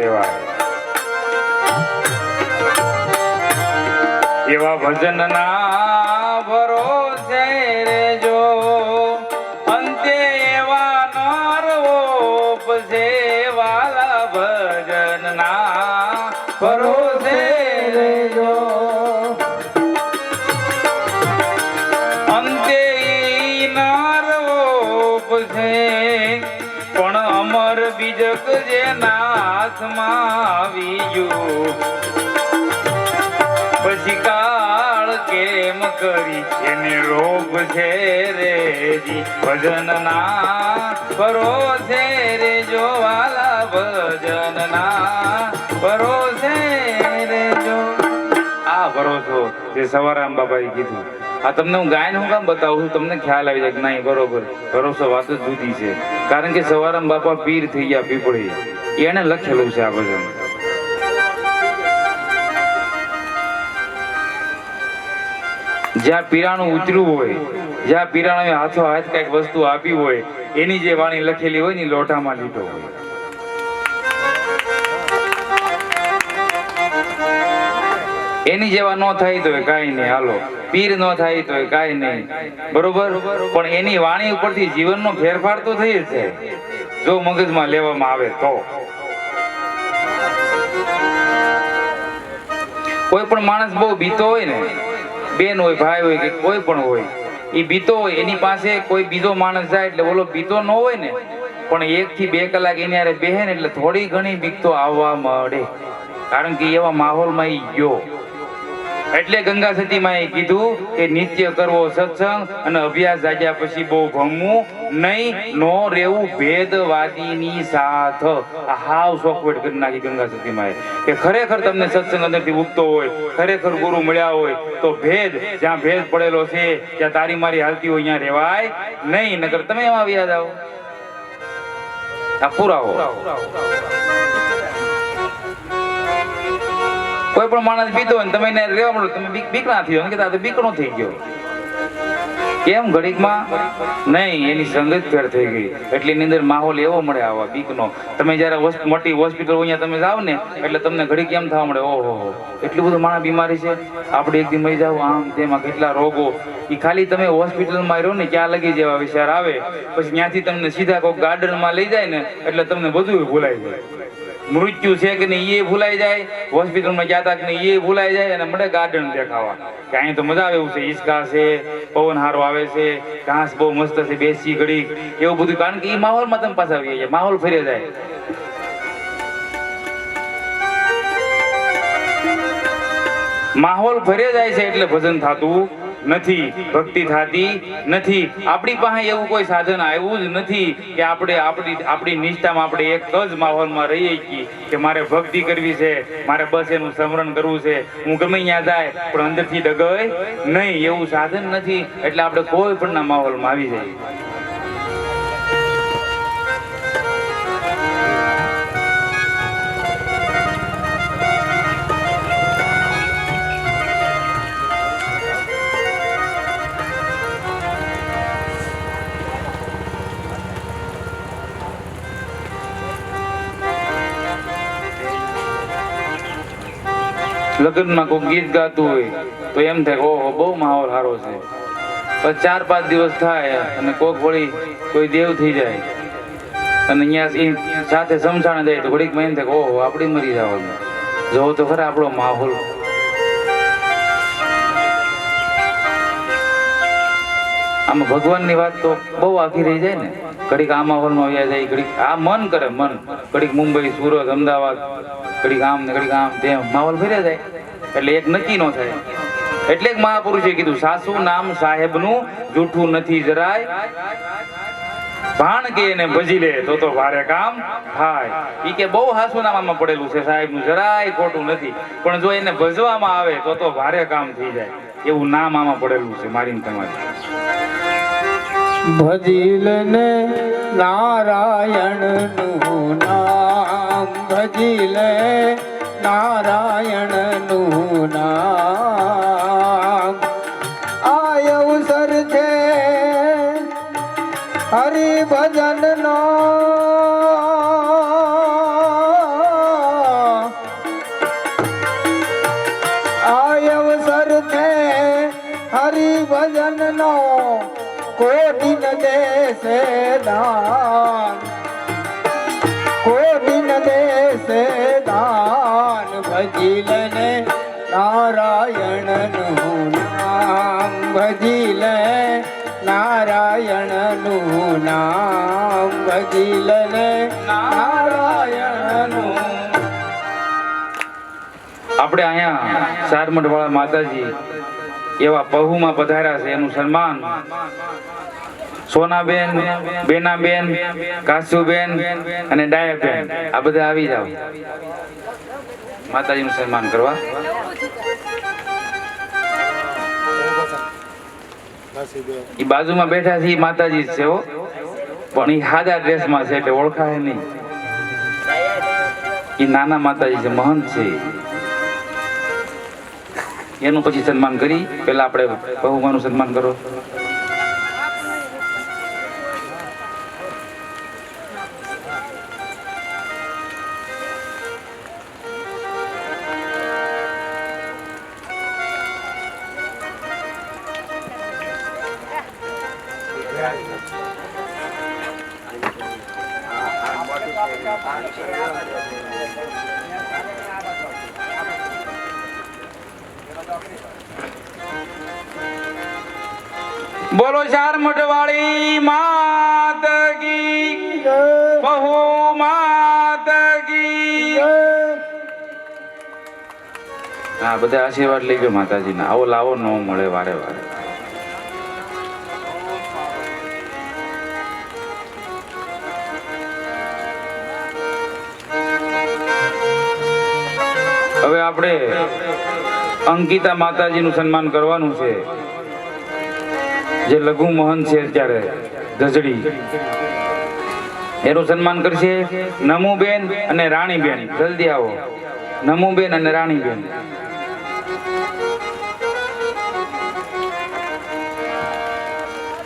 રેવાય. એવા ભજન ના ભરોસે રેજો, અંતે એવા નરવોપજે વાલા ભજન ના ભરોસે રેજો. અંતે ઈ નરવોપજે પણ અમર બીજક જે નાથમાં આવી ગયું, પછી કાળ કેમ કરી એને રોગ છે રેજી. ભજન ના ભરોસે રેજો વાલા ભજન ના ભરોસે રેજો. આ ભરોસો જે સવારામ બાબાએ કીધું, આ તમને હું ગાયન હું કામ બતાવું છું, તમને ખ્યાલ આવી જાય કે નહીં બરોબર ભરોસો વાત જ જુદી છે. કારણ કે સવારામ બાપા પીર થઈ ગયા પીપળી, એને લખેલું છે આ ભજન. જ્યાં પીરાણું ઉતર્યું હોય, જ્યાં પીરાણું હાથો હાથ કઈક વસ્તુ આપી હોય, એની જે વાણી લખેલી હોય ને લોઢામાં લીધો હોય. એની જેવા ન થાય તો કાંઈ નહીં, હાલો પીર ન થાય તો કાંઈ નહીં, બરોબર. પણ એની વાણી ઉપરથી જીવનનો ફેરફાર તો થઈ જ છે, જો મગજમાં લેવામાં આવે તો. કોઈ પણ માણસ બહુ બીતો હોય ને, બેન હોય, ભાઈ હોય કે કોઈ પણ હોય, એ બીતો હોય, એની પાસે કોઈ બીજો માણસ જાય એટલે બોલો બીતો ન હોય ને, પણ 1 થી 2 કલાક એની હારે બેહે ને એટલે થોડી ઘણી બીક તો આવવા મળે. કારણ કે એવા માહોલમાં ઈ ગયો. એટલે ગંગા સતીમાં એ કીધું કે નિત્ય કરવો સત્સંગ અને અભ્યાસ જાગ્યા પછી બહુ ભમવું નહીં, નો રેવું ભેદવાદીની સાથ. હાવ સોફ્ટવેર કરી નાખી ગંગા સતીમાં કે ખરેખર તમને સત્સંગ અંદરથી ઉગતો હોય, ખરેખર ગુરુ મળ્યા હોય તો ભેદ, જ્યાં ભેદ પડેલો છે જ્યાં તારી મારી હાલતી હોય ત્યાં રેવાય નહીં, નકર તમે એમાં વ્યાજ આવો. આ પુરાવો. કોઈ પણ માણસ પીતો હોય ને તમે એને રહેવા મળો, તમે બીક ના થયો કે તો બીક નો થઈ ગયો. કેમ? ઘડીકમાં નહીં, એની સંગત ફેર થઈ ગઈ. એટલે એની અંદર માહોલ એવો મળે આવા બીકનો. તમે જયારે મોટી હોસ્પિટલ અહીંયા તમે જાઓ ને એટલે તમને ઘડી કેમ થવા મળે, ઓહો એટલું બધું માણસ બીમારી છે, આપણે એક દી મરી જાવ, આમ તેમાં કેટલા રોગો. એ ખાલી તમે હોસ્પિટલમાં રહ્યો ને ક્યાં લગી જેવા વિચાર આવે, પછી ત્યાંથી તમને સીધા કોઈ ગાર્ડનમાં લઈ જાય ને એટલે તમને બધું ભૂલાઈ જાય. મૃત્યુ છે કે નહીં એ ભૂલાઈ જાય, હોસ્પિટલમાં ગયા હતા કે નહીં એ ભૂલાઈ જાય, અને મળે ગાર્ડન દેખાવા કે અહીં તો મજા આવે એવું છે, હિંચકા છે, પવન હારો આવે છે, ઘાસ બહુ મસ્ત છે, બેસી ઘડી એવું બધું. કારણ કે એ માહોલમાં તમે પાછા આવી જાય, માહોલ ફરી જાય. માહોલ ફરી જાય છે એટલે ભજન થતું નથી, ભક્તિ થતી નથી. આપણી પાસે એવું કોઈ સાધન આવ્યું જ નથી કે આપણે આપણી નિષ્ઠામાં આપણે એક જ માહોલમાં રહીએ છીએ કે મારે ભક્તિ કરવી છે, મારે બસ એનું સ્મરણ કરવું છે, હું ગમે ત્યાં જાય પણ અંદરથી ડગાય નહીં, એવું સાધન નથી. એટલે આપણે કોઈ પણ ના માહોલમાં આવી જઈએ. લગ્નમાં કોઈ ગીત ગાતું હોય તો એમ થાય ઓહો બહુ માહોલ સારો છે. પછી 4-5 દિવસ થાય અને કોક વળી કોઈ દેવ થઈ જાય અને અહીંયા સાથે સમસાણે જાય તો ઘડીકમાં એમ થાય ઓહો આપણે મરી જવાનું. જોવો તો ખરા આપણો માહોલ. આમાં ભગવાનની વાત તો બહુ આખી રહી જાય ને. ઘડીક આ માહોલમાં વ્યા જાય, ઘડીક આ મન કરે, મન ઘડીક મુંબઈ, સુરત, અમદાવાદ, ઘડીક આમ ને ઘડીક આમ તેમ માહોલ ફેર્યા જાય એટલે એક નક્કી ન થાય. એટલે જ મહાપુરુષે કીધું સાસુ નામ સાહેબનું જૂઠું નથી જરાય, ભાણ કે એને ભજી લે તો ભારે કામ થાય. ઈ કે બહુ હાસુ નામમાં પડેલું છે સાહેબનું, જરાય ખોટું નથી, પણ જો એને ભજવામાં આવે તો ભારે કામ થઈ જાય. એવું નામ આમાં પડેલું છે મારી તમારી. ભજીલ ને નારાયણ નું નામ, ભજીલ નારાયણ નું નામ. આ અવસર છે હરિભજન નો, કોટી ન દેશે દાન, કોટી ન દેશે દાન, ભજી લેને નારાયણનું નામ, ભજી લે નારાયણનું નામ, ભજી લે નારાયણનું. આપણે અહીંયા સારમઠ વાળા માતાજી એવા પહુમાં પધાર્યા છે, એનું સન્માન સોનાબેન, બેનાબેન, કાસુબેન અને ડાયાબેન આ બધા આવી જાવ માતાજીનું સન્માન કરવા. એ બાજુમાં બેઠા છે એ માતાજી જ છે હો, પણ એ સાદા ડ્રેસમાં છે એટલે ઓળખાય નહીં. એ નાના માતાજી છે, મહંત છે. એનું પછી સન્માન કરી, પેલા આપણે બહુમાનું સન્માન કરો. બોલો સારમઠ વાળી માત કી, બહુ માત કી. હા, બધા આશીર્વાદ લઈ ગયો માતાજીના. આવો લાવો ન મળે વારે વારે. હવે આપણે અંકિતા માતાજીનું સન્માન કરવાનું છે, જે લઘુ મહંત છે અત્યારે ધજડી. એનું સન્માન કરશે નમુબેન અને રાણીબેન. જલ્દી આવો, નમુબેન અને રાણીબેન.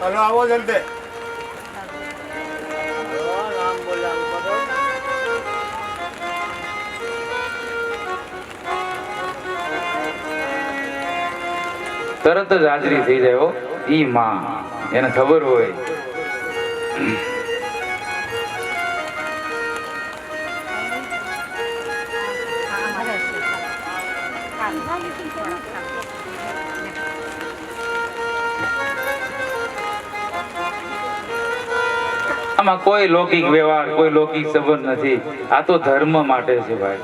હલો, આવો જલ્દી. તરત જ હાજરી થઈ જાય હો. ઈ માં એને ખબર હોય. આમાં કોઈ લૌકિક વ્યવહાર, કોઈ લૌકિક સંબંધ નથી. આ તો ધર્મ માટે છે ભાઈ.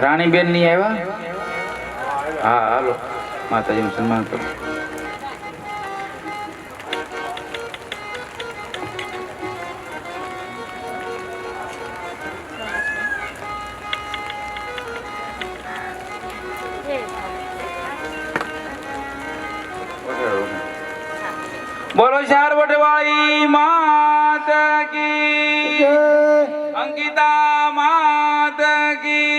રાણીબેન ની આવ્યા? હા, હાલો માતાજીનું સન્માન કરો. બોલો સારવઠ વાળી માત કી, અંકિતા માત કી.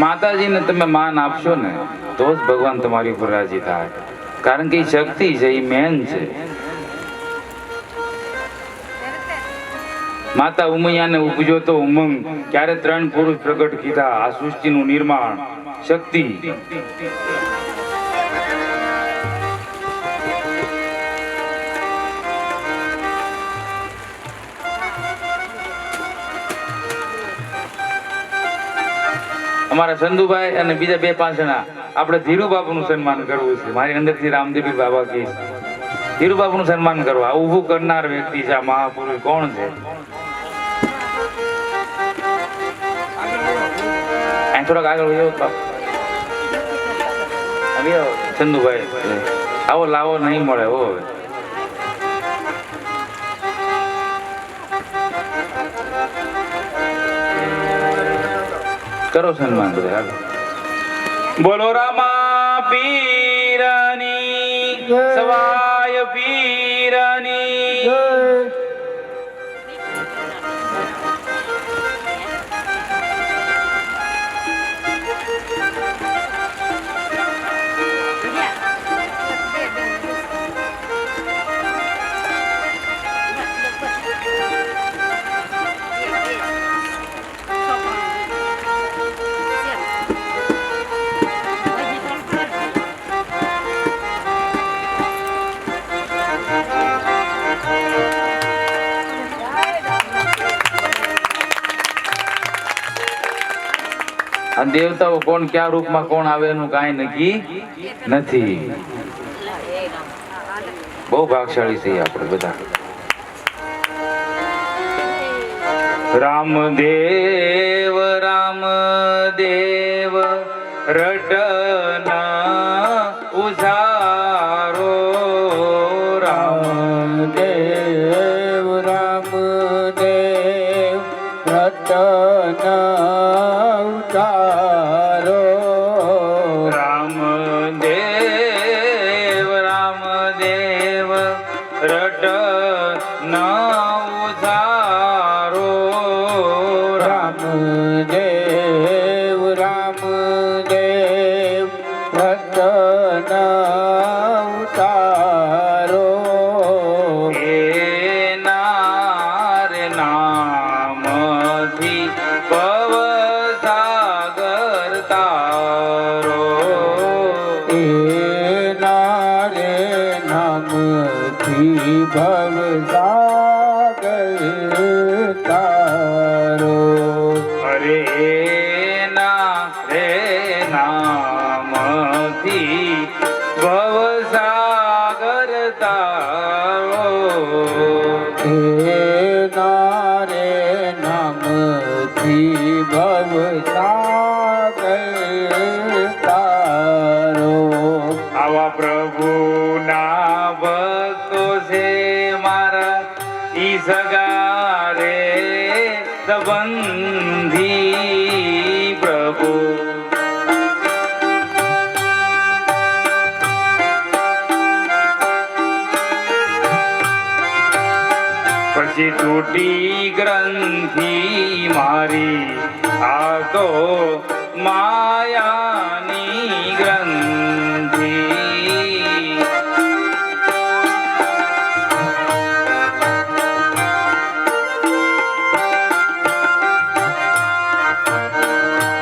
માતાજીને તમે માન આપશો ને તો જ ભગવાન તમારી ઉપર રાજી થાય. કારણ કે શક્તિ છે, એ મેન છે. માતા ઉમૈયાને ઉપજો તો ઉમંગ, ક્યારે 3 પુરુષ પ્રગટ કીધા. આ સૃષ્ટિનું નિર્માણ શક્તિ. અમારા સંધુભાઈ અને બીજા 2-5 જણા આપણે ધીરુબાબુનું સન્માન કરવું છે. મારી અંદરથી રામદેવી બાબા કહે છે ધીરુબાબુનું સન્માન કરવા. આ ઊભું કરનાર વ્યક્તિ છે. આ મહાપુરુષ કોણ છે? થોડાક આગળ ચંદુભાઈ, આવો લાવો નહીં મળે હો. કરો સન્માન બધા હાલો. બોલો રામા પીરની જય. સવાય પીરની જય. આ દેવતાઓ કોણ ક્યાં રૂપમાં કોણ આવે એનું કાંઈ નક્કી નથી. બહુ ભાગશાળી છીએ આપણે બધા. રામદેવ રામદેવ રટન ઉજારો રામદેવ રામદેવ રતન ઉતારો રામદેવ રામદેવ રટન ઉજારો રામદેવ રામદેવ રતન ઉતારો એનાર નામથી પવસાગર તારો એના રે નામથી ભવસાગર તારો અરે એના રે નામથી ભવસાગર તારો એના રે નામથી ભવસાગર તારો આવા પ્રભુના ભક્તો છે મારા ઈ સગા રે સંબંધી પ્રભુ પછી તૂટી ગ્રંથિ મારી આ તો માયાની ગ્રંથિ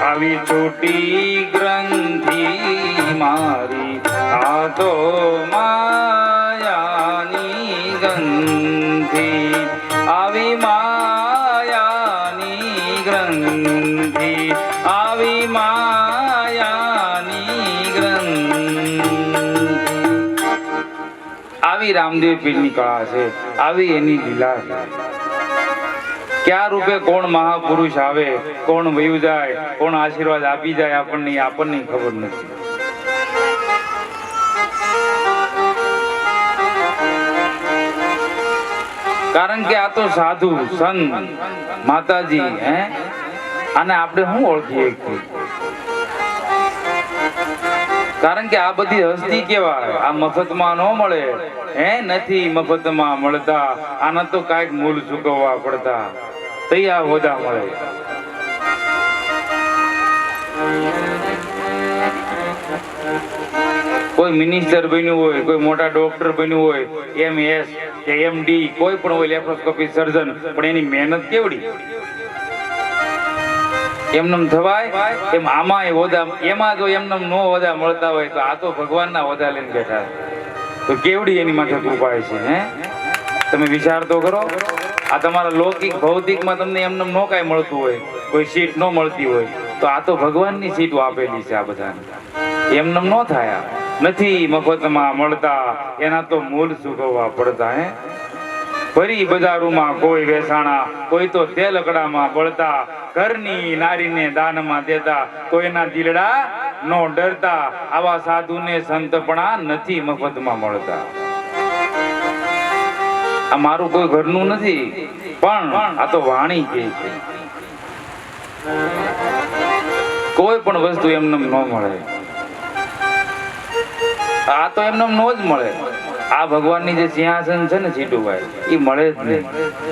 આવી તૂટી ગ્રંથિ મારી આ તો માયાની ગ્રંથિ આવી માયાની ગ્રંથિ આવી માયાની ગ્રંથિ આવી રામદેવ પીરની કળા છે આવી એની લીલા છે ક્યાં રૂપે કોણ મહાપુરુષ આવે કોણ વયું જાય કોણ આશીર્વાદ આપી જાય આપણને ખબર નથી કારણ કે આ તો સાધુ સંત માતાજી હે અને આપણે શું ઓળખીએ કારણ કે આ બધી હસ્તી કેવાય આ મફતમાં ન મળે હે નથી મફતમાં મળતા આના તો કાંઈક મૂલ ચૂકવવા પડતા તૈયાર હોદા મળે કોઈ મિનિસ્ટર બન્યું હોય કોઈ મોટા ડોક્ટર બન્યું હોય MS કે MD કોઈ પણ હોય લેપ્રોસ્કોપી સર્જન પણ એની મહેનત કેવડી એમનેમ થવાય એમ આમાંય હોદા એમાં જો એમનેમ નો હોદા મળતા હોય તો આ તો ભગવાનના હોદા લઈને બેઠા તો કેવડી એની માથે કૃપા છે હે તમે વિચાર તો કરો આ તમારા લૌકિક ભૌતિકમાં તમને એમનેમ નો કાંઈ મળતું હોય કોઈ સીટ ન મળતી હોય તો આ તો ભગવાનની સીટો આપેલી છે આ બધાને એમનેમ ન થાય નથી મફતમાં મળતા એના તો મૂલ ચૂકવવા પડતા હે ફરી બજારોમાં કોઈ વેસાણા કોઈ તો તેલકડામાં બળતા ઘરની નારીને દાનમાં દેતા તો એના દિલડા નો ડરતા આવા સાધુને સંતપણા નથી મફતમાં મળતા આ મારું કોઈ ઘરનું નથી પણ આ તો વાણી કહે છે કોઈ પણ વસ્તુ એમને ન મળે. આ તો એમને નો જ મળે. આ ભગવાનની જે સિંહાસન છે ને સીટુભાઈ, એ મળે જ નહીં.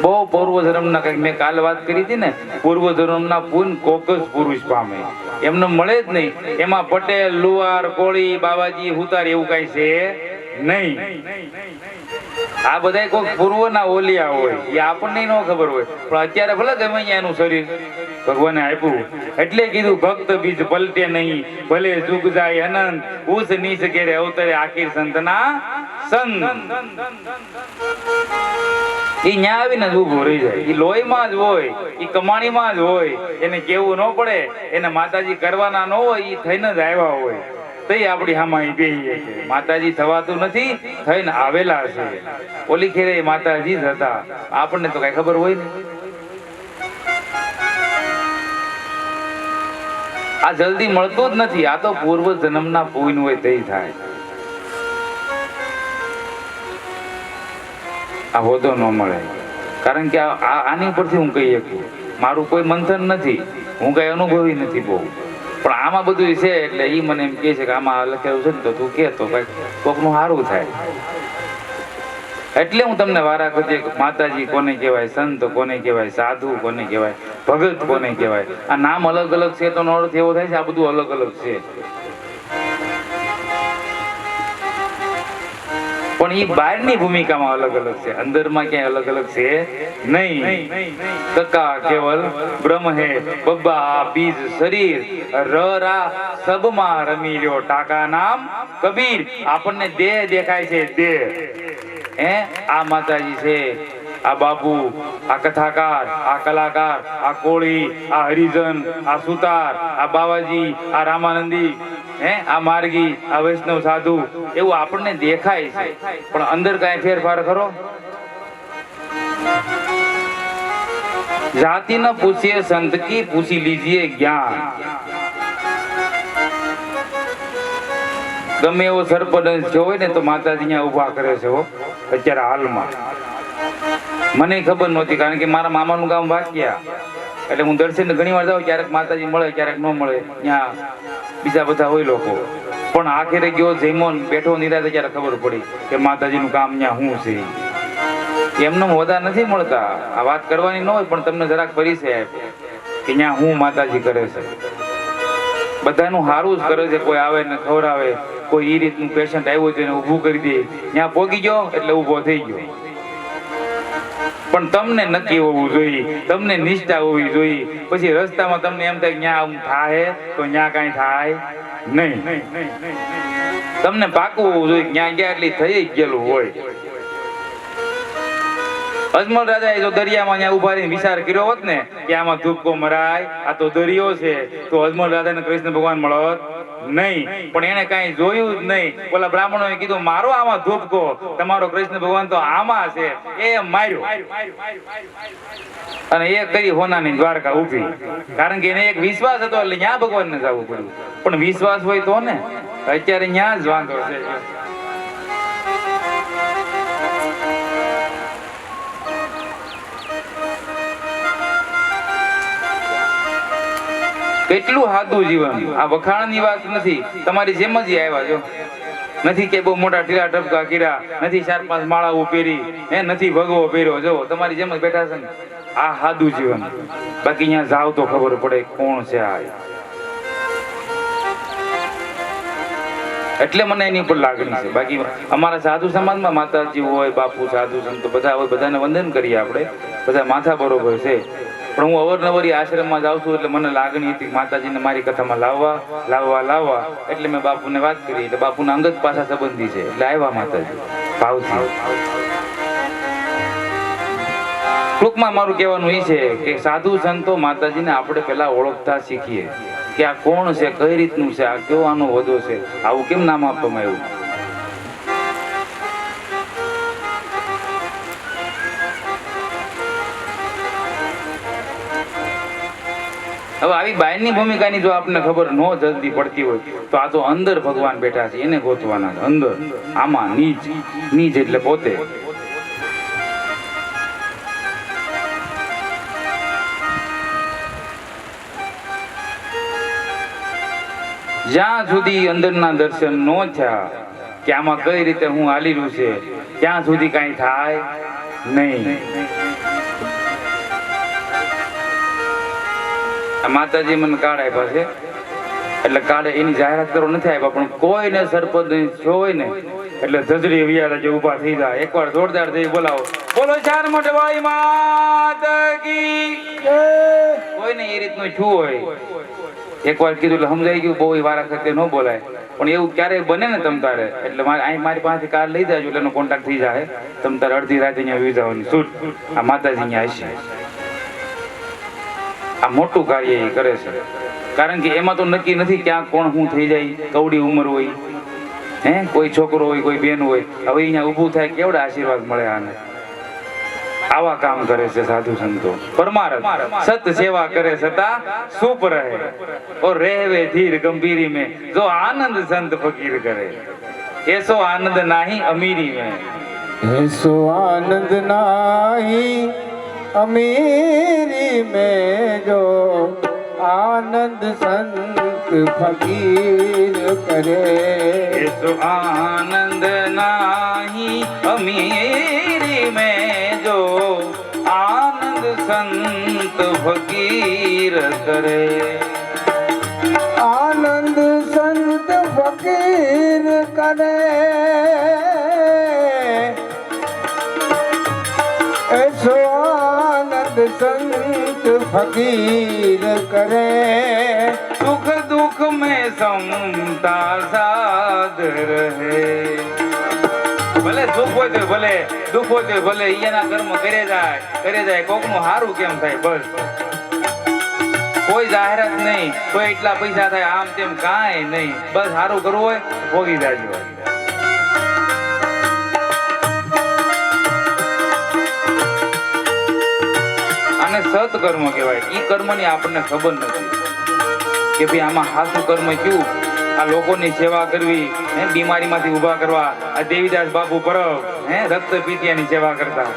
બહુ પૂર્વ જન્મના કંઈક મેં કાલે વાત કરી હતી ને, પૂર્વ જન્મના પૂન કોક જ પુરુષ પામે, એમને મળે જ નહીં. એમાં પટેલ, લુહાર, કોળી, બાવાજી, હુતાર એવું કઈ છે નહીં. આ બધા કોઈ પૂર્વના ઓલિયા હોય, એ આપણને ન ખબર હોય, પણ અત્યારે ભલે ગમે અહીંયા એનું શરીર ભગવાને આપ્યું, એટલે કીધું ભક્ત બીજ પલટે નહીં, ભલે જુગ જાય અનંત, ઉસ નીચ ઘેરે અવતરે આખીર સંતના સંત. એ ન્યા આવીને જ ઉભો રહી જાય. એ લોહીમાં જ હોય, એ કમાણીમાં જ હોય, એને કેવું ન પડે, એને માતાજી કરવાના ન હોય, એ થઈને જ આવ્યા હોય. તો આપણી હામાં બેહીએ છે. માતાજી થવાતું નથી, થઈને આવેલા છે. ઓલી ખેરે માતાજી જ હતા, આપણને તો કઈ ખબર હોય ને. આ જલ્દી મળતું જ નથી. આ તો પૂર્વ જન્મના પુણ્ય હોય તે થાય. આ હોદો ન મળે, કારણ કે આની ઉપરથી હું કહી શકું, મારું કોઈ મંથન નથી, હું કઈ અનુભવી નથી બહુ, પણ આમાં બધું છે. એટલે એ મને એમ કહે છે કે આમાં લખેલું છે ને, તો તું કે તો કોકનું સારું થાય. એટલે હું તમને વારા કરતી, માતાજી કોને કહેવાય, સંત કોને કહેવાય, સાધુ કોને કહેવાય, ભગત કોને કહેવાય. આ નામ અલગ અલગ છે તો અર્થ એવો થાય છે આ બધું અલગ અલગ છે. પણ એ બહારની ભૂમિકામાં અલગ અલગ છે, અંદરમાં ક્યાંય અલગ અલગ છે નહીં. કકા કેવલ બ્રહ્મ હે, બબ્બા બીજ શરીર, રા સબમાં રમી લ્યો ટાકા નામ કબીર. આપણને દેહ દેખાય છે, દેહ. આ માતાજી છે, આ બાપુ, આ કથાકાર, આ કલાકાર, આ કોળી, આ હરિજન, આ સુતાર, આ બાવાજી, આ રામાનંદી, આ માર્ગી, આ વૈષ્ણવ સાધુ, એવું આપણને દેખાય છે. પણ અંદર કઈ ફેરફાર ખરો? જાતિ ન પૂછીએ સંત કી, પૂછી લીજીએ જ્ઞાન. ગમે એવો સરપંચ જો હોય ને તો માતાજી અહીંયા ઉભા કરે છે. અત્યારે હાલમાં મને ખબર નહોતી, કારણ કે મારા મામાનું ગામ વાક્યા, એટલે હું દર્શન ઘણી વાર જાઉં, ક્યારેક માતાજી મળે, ક્યારેક ન મળે, ત્યાં બીજા બધા હોય લોકો. પણ આખરે ગયો જૈમોન બેઠો નિરાતે ત્યારે ખબર પડી કે માતાજીનું કામ ત્યાં શું છે. એમને હોદા નથી મળતા, આ વાત કરવાની ન હોય, પણ તમને જરાક પરિચય આપ્યો કે ત્યાં હું માતાજી કરે છે. બધાનું સારું જ કરે છે. કોઈ આવે ને ખવડાવે, કોઈ એ રીતનું પેશન્ટ આવ્યું છે એને ઊભું કરી દે, ત્યાં પોગી ગયો એટલે ઊભો થઈ ગયો. પણ તમને નક્કી હોવું જોઈએ, તમને નિષ્ઠા હોવી જોઈએ. પછી રસ્તામાં તમને એમ થાય ત્યાં થાય તો ત્યાં કઈ થાય નહીં. તમને પાકું હોવું જોઈએ, ત્યાં ગયા એટલી થઈ જ ગયેલું હોય. અજમલ રાજાએ જો દરિયામાં ત્યાં ઉભા રહીને વિચાર કર્યો હોત ને કે આમાં ધૂપકો મરાય, આ તો દરિયો છે, તો અજમલ રાજાને કૃષ્ણ ભગવાન મળત નહીં. પણ એને કઈ જોયું જ નહીં. ઓલા બ્રાહ્મણોએ કીધું મારો આમાં ધૂપકો, તમારો કૃષ્ણ ભગવાન તો આમાં છે. એ માર્યો અને એ કરી હોનાની દ્વારકા ઊભી, કારણ કે એને એક વિશ્વાસ હતો એટલે ત્યાં ભગવાનને જવું પડ્યું. પણ વિશ્વાસ હોય તો ને, અત્યારે ત્યાં જ વાંધો છે. કેટલું સાદું જીવન. આ વખાણની વાત નથી, તમારી જેમ જ આવ્યા છો. નથી કે બહુ મોટા ઢીલા ટપકા કર્યા, નથી 4-5 માળાઓ પહેરી, નથી ભગવો પહેર્યો, જો તમારી જેમ જ બેઠા છે ને. આ સાદું જીવન. બાકી અહીંયા જાવ તો ખબર પડે કોણ છે આ. એટલે મને એની ઉપર લાગણી છે. બાકી અમારા સાધુ સમાજમાં માતાજી હોય, બાપુ, સાધુ સંત બધા હોય, બધાને વંદન કરીએ આપણે, બધા માથા બરોબર છે. પણ હું અવારનવાર આશ્રમમાં જાઉં છું એટલે મને લાગણી હતી માતાજીને મારી કથામાં લાવવા. એટલે મેં બાપુને વાત કરી, એટલે બાપુના અંગત પાછા સંબંધી છે, એટલે આવ્યા માતાજી ભાવથી. ટૂંકમાં મારું કહેવાનું એ છે કે સાધુ સંતો માતાજીને આપણે પેલા ઓળખતા શીખીએ કે આ કોણ છે, કઈ રીતનું છે, આ કેવો આનો હોદ્દો છે, આવું કેમ નામ આપવામાં આવ્યું. હવે આવી બહારની ભૂમિકાની જો આપણને ખબર ન જલ્દી પડતી હોય તો આ તો અંદર ભગવાન બેઠા છે, એને ગોતવાના છે. અંદર આમાં નીચ એટલે પોતે. જ્યાં સુધી અંદરના દર્શન ન થયા કે આમાં કઈ રીતે હું હાલી રહ્યું છે ત્યાં સુધી કાંઈ થાય નહીં. આ માતાજી મને કાર્ડ આપ્યા છે એટલે કાર્ડ એની જાહેરાત કરવા નથી આપ્યા, પણ કોઈને સરપંચ જો હોય ને એટલે ધજડી વિયારા જે ઊભા થઈ જાય એકવાર જોરદાર થઈ બોલાવો, બોલો ચાર મોટવાઈ માતા કી જય. કોઈને એ રીતનું છું હોય એકવાર કીધું એટલે સમજાઈ ગયું, બહુ વારા ખર્ચે ન બોલાય, પણ એવું ક્યારેય બને ને તમ તારે એટલે મારી પાસેથી કાર્ડ લઈ જાજો એટલે એનો કોન્ટેક્ટ થઈ જાય, તમ તારે અડધી રાતે અહીંયા વી જવાની છૂટ. આ માતાજી અહીંયા હશે. આ મોટું કાર્ય એ કરે છે, કારણ કે એમાં તો નક્કી નથી ક્યાં કોણ શું થઈ જાય, કવડી ઉંમર હોય, કોઈ છોકરો હોય, કોઈ બેન હોય, હવે અહીંયા ઊભું થાય કેવડા આશીર્વાદ મળે આને. આવા કામ કરે છે સાધુ સંતો. પરમાર્થ સત સેવા કરે છતાં સુપ રહે और રહેવે ધીર ગંભીરી में जो आनंद संत फकीर करे ऐसो आनंद नाही अमीरी में. ऐसो आनंद नाही अमीरी में जो आनंद संत फकीर करे. ऐसो आनंद नाही अमीरी में जो आनंद संत फकीर करे. आनंद संत फकीर करे. ऐसो आनंद संत फकीर करे. सुख दुख में समता साध रहे. ભલે સુખ હોય તો ભલે દુઃખ હોય તો ભલે એના કર્મ કરે જાય કોકનું હારું કેમ થાય, બસ કોઈ જાહેરાત નહીં, કોઈ એટલા પૈસા થાય આમ તેમ કાંઈ નહીં, બસ હારું કરવું હોય ભોગી જાજો. આને સત્કર્મ કહેવાય. ઈ કર્મની આપણને ખબર નથી કે ભાઈ આમાં સાચું કર્મ કયું. આ લોકોની સેવા કરવી, બીમારીમાંથી ઊભા કરવા, આ દેવીદાસ બાપુ પરબ રક્તપીતિયાની સેવા કરતા,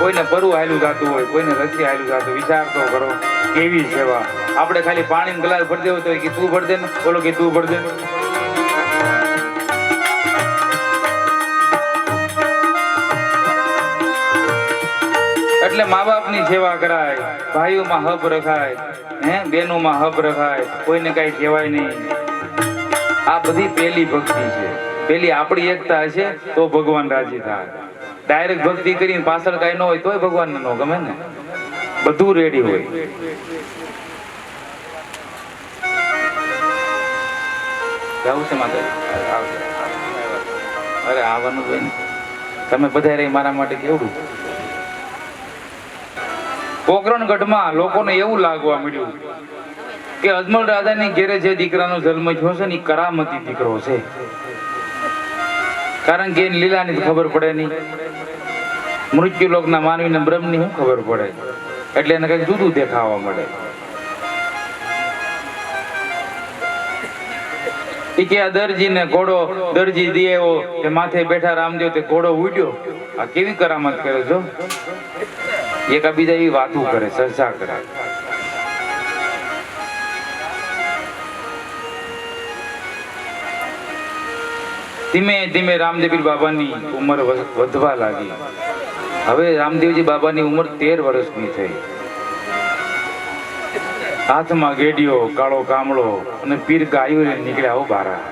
કોઈને પરુ હાલ્યું જાતું હોય, કોઈને રસી હાલ્યું જાતું, વિચાર તો કરો કેવી સેવા. આપણે ખાલી પાણીનો ગ્લાસ ભરી દેવો તો કે તું ભરી દે ને, બોલો કે તું ભરી દે. એટલે મા બાપની સેવા કરાય, ભાઈઓમાં હબ રખાય, બેનોમાં હબ રખાય, કોઈને કઈ કહેવાય નહીં. આ બધી પેલી ભક્તિ છે. પેલી આપણી એકતા હશે તો ભગવાન રાજી થાય. ડાયરેક્ટ ભક્તિ કરીને પાછળ કઈ ન હોય તોય ભગવાન ને ન ગમે ને. બધું રેડી હોય. જવું છે માતાજી? અરે આવવાનું હોય ને, તમે બધા રહી મારા માટે કેવડું. પોકરણગઢમાં લોકોને એવું લાગવા મળ્યું કે અજમલ રાજાની ઘેરે જે દીકરાનો જન્મ થયો છે ને એ કરામતી દીકરો છે, કારણ કે એની લીલાની ખબર પડે નહીં, મૃત્યુ લોકના માનવીને બ્રહ્મની શું ખબર પડે, એટલે એને કઈક જુદું દેખાવા મળે. કે આ દરજીને ઘોડો દરજી દે એવો કે માથે બેઠા રામદેવ તે ઘોડો ઉડ્યો. આ કેવી કરામત કરે છો? એકાબીજા એવી વાતો કરે, ચર્ચા કરે. ધીમે ધીમે રામદેવજી બાબાની ઉંમર વધવા લાગી. હવે રામદેવજી બાબાની ઉંમર 13 વર્ષની થઈ. હાથમાં ગેડિયો, કાળો કામળો અને પીર ગાયો નીકળ્યા હો બારા.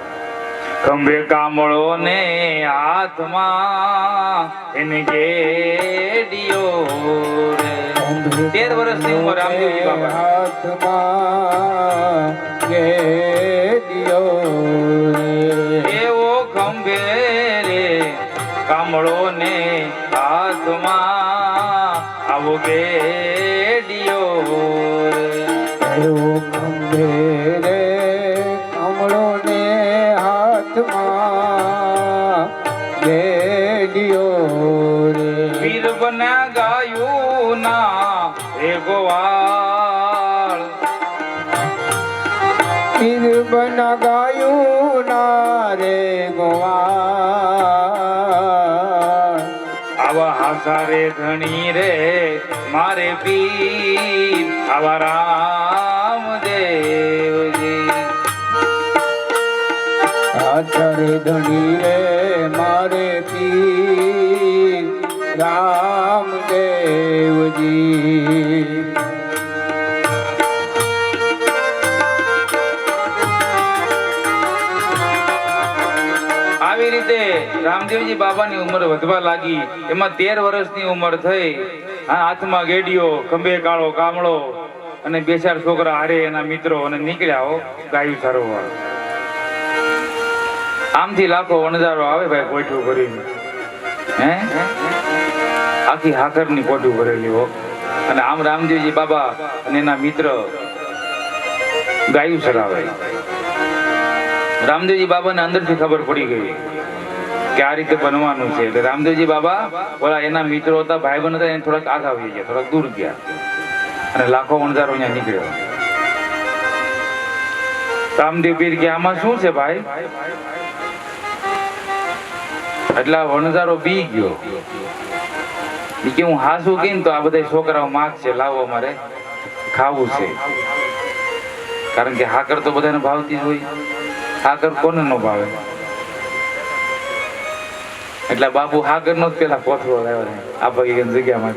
ખંભે કામળો ને હાથમાં એને ગેડિયો રે. 13 વર્ષની ઉંમર રામદેવજી બાબા. હાથમાં ગેડિયો એવો ખંભે રે કામળો ને હાથમાં આવો ગેડિયો રે. એવો ખંભે રે કામળો ને હાથમાં ગેડિયો રે. વીર બન્યા ગાયું ના રે ગોવાળ. પીર બના ગાયું ના રે ગોવાળ. આવા હાસા રે ધણી રે મારે પીર આવા રામદેવ. ચરધણી રે મારે પીર રામદેવજી. આવી રીતે રામદેવજી બાબાની ઉંમર વધવા લાગી. એમાં 13 વર્ષની ઉંમર થઈ. હાથમાં ગેડીઓ, ખંભે કાળો કામળો અને 2-4 છોકરા હારે એના મિત્રો અને નીકળ્યા હો ગાયું સરોવર. આમથી લાખો વણજારો આવે ભાઈ કોઠું ભરીને, હે આખી હાકરની કોઠું ભરેલી હો. અને આમ રામદેવજી બાબા અને એના મિત્ર ગાયું સરાવે. રામદેવજી બાબાને અંદરથી ખબર પડી ગઈ કે આ રીતે બનવાનું છે. એટલે રામદેવજી બાબા ઓલા એના મિત્રો હતા, ભાઈબંધ હતા, એને થોડાક આગા આવી ગયા, થોડાક દૂર ગયા અને લાખો વણજારો અહીંયા નીકળ્યો. રામદેવ પીર કે આમાં શું છે ભાઈ? એટલે વણજારો બી ગયો. કે હું હાસું કહીને તો આ બધા છોકરાઓ માગશે, લાવો અમારે ખાવું છે. કારણ કે હાકર તો બધાને ભાવતી જ હોય. હાકર કોને ન ભાવે? એટલે બાપુ હાકર નો જ પેલા કોથળો લાવ્યો આ બગીચાની જગ્યામાં.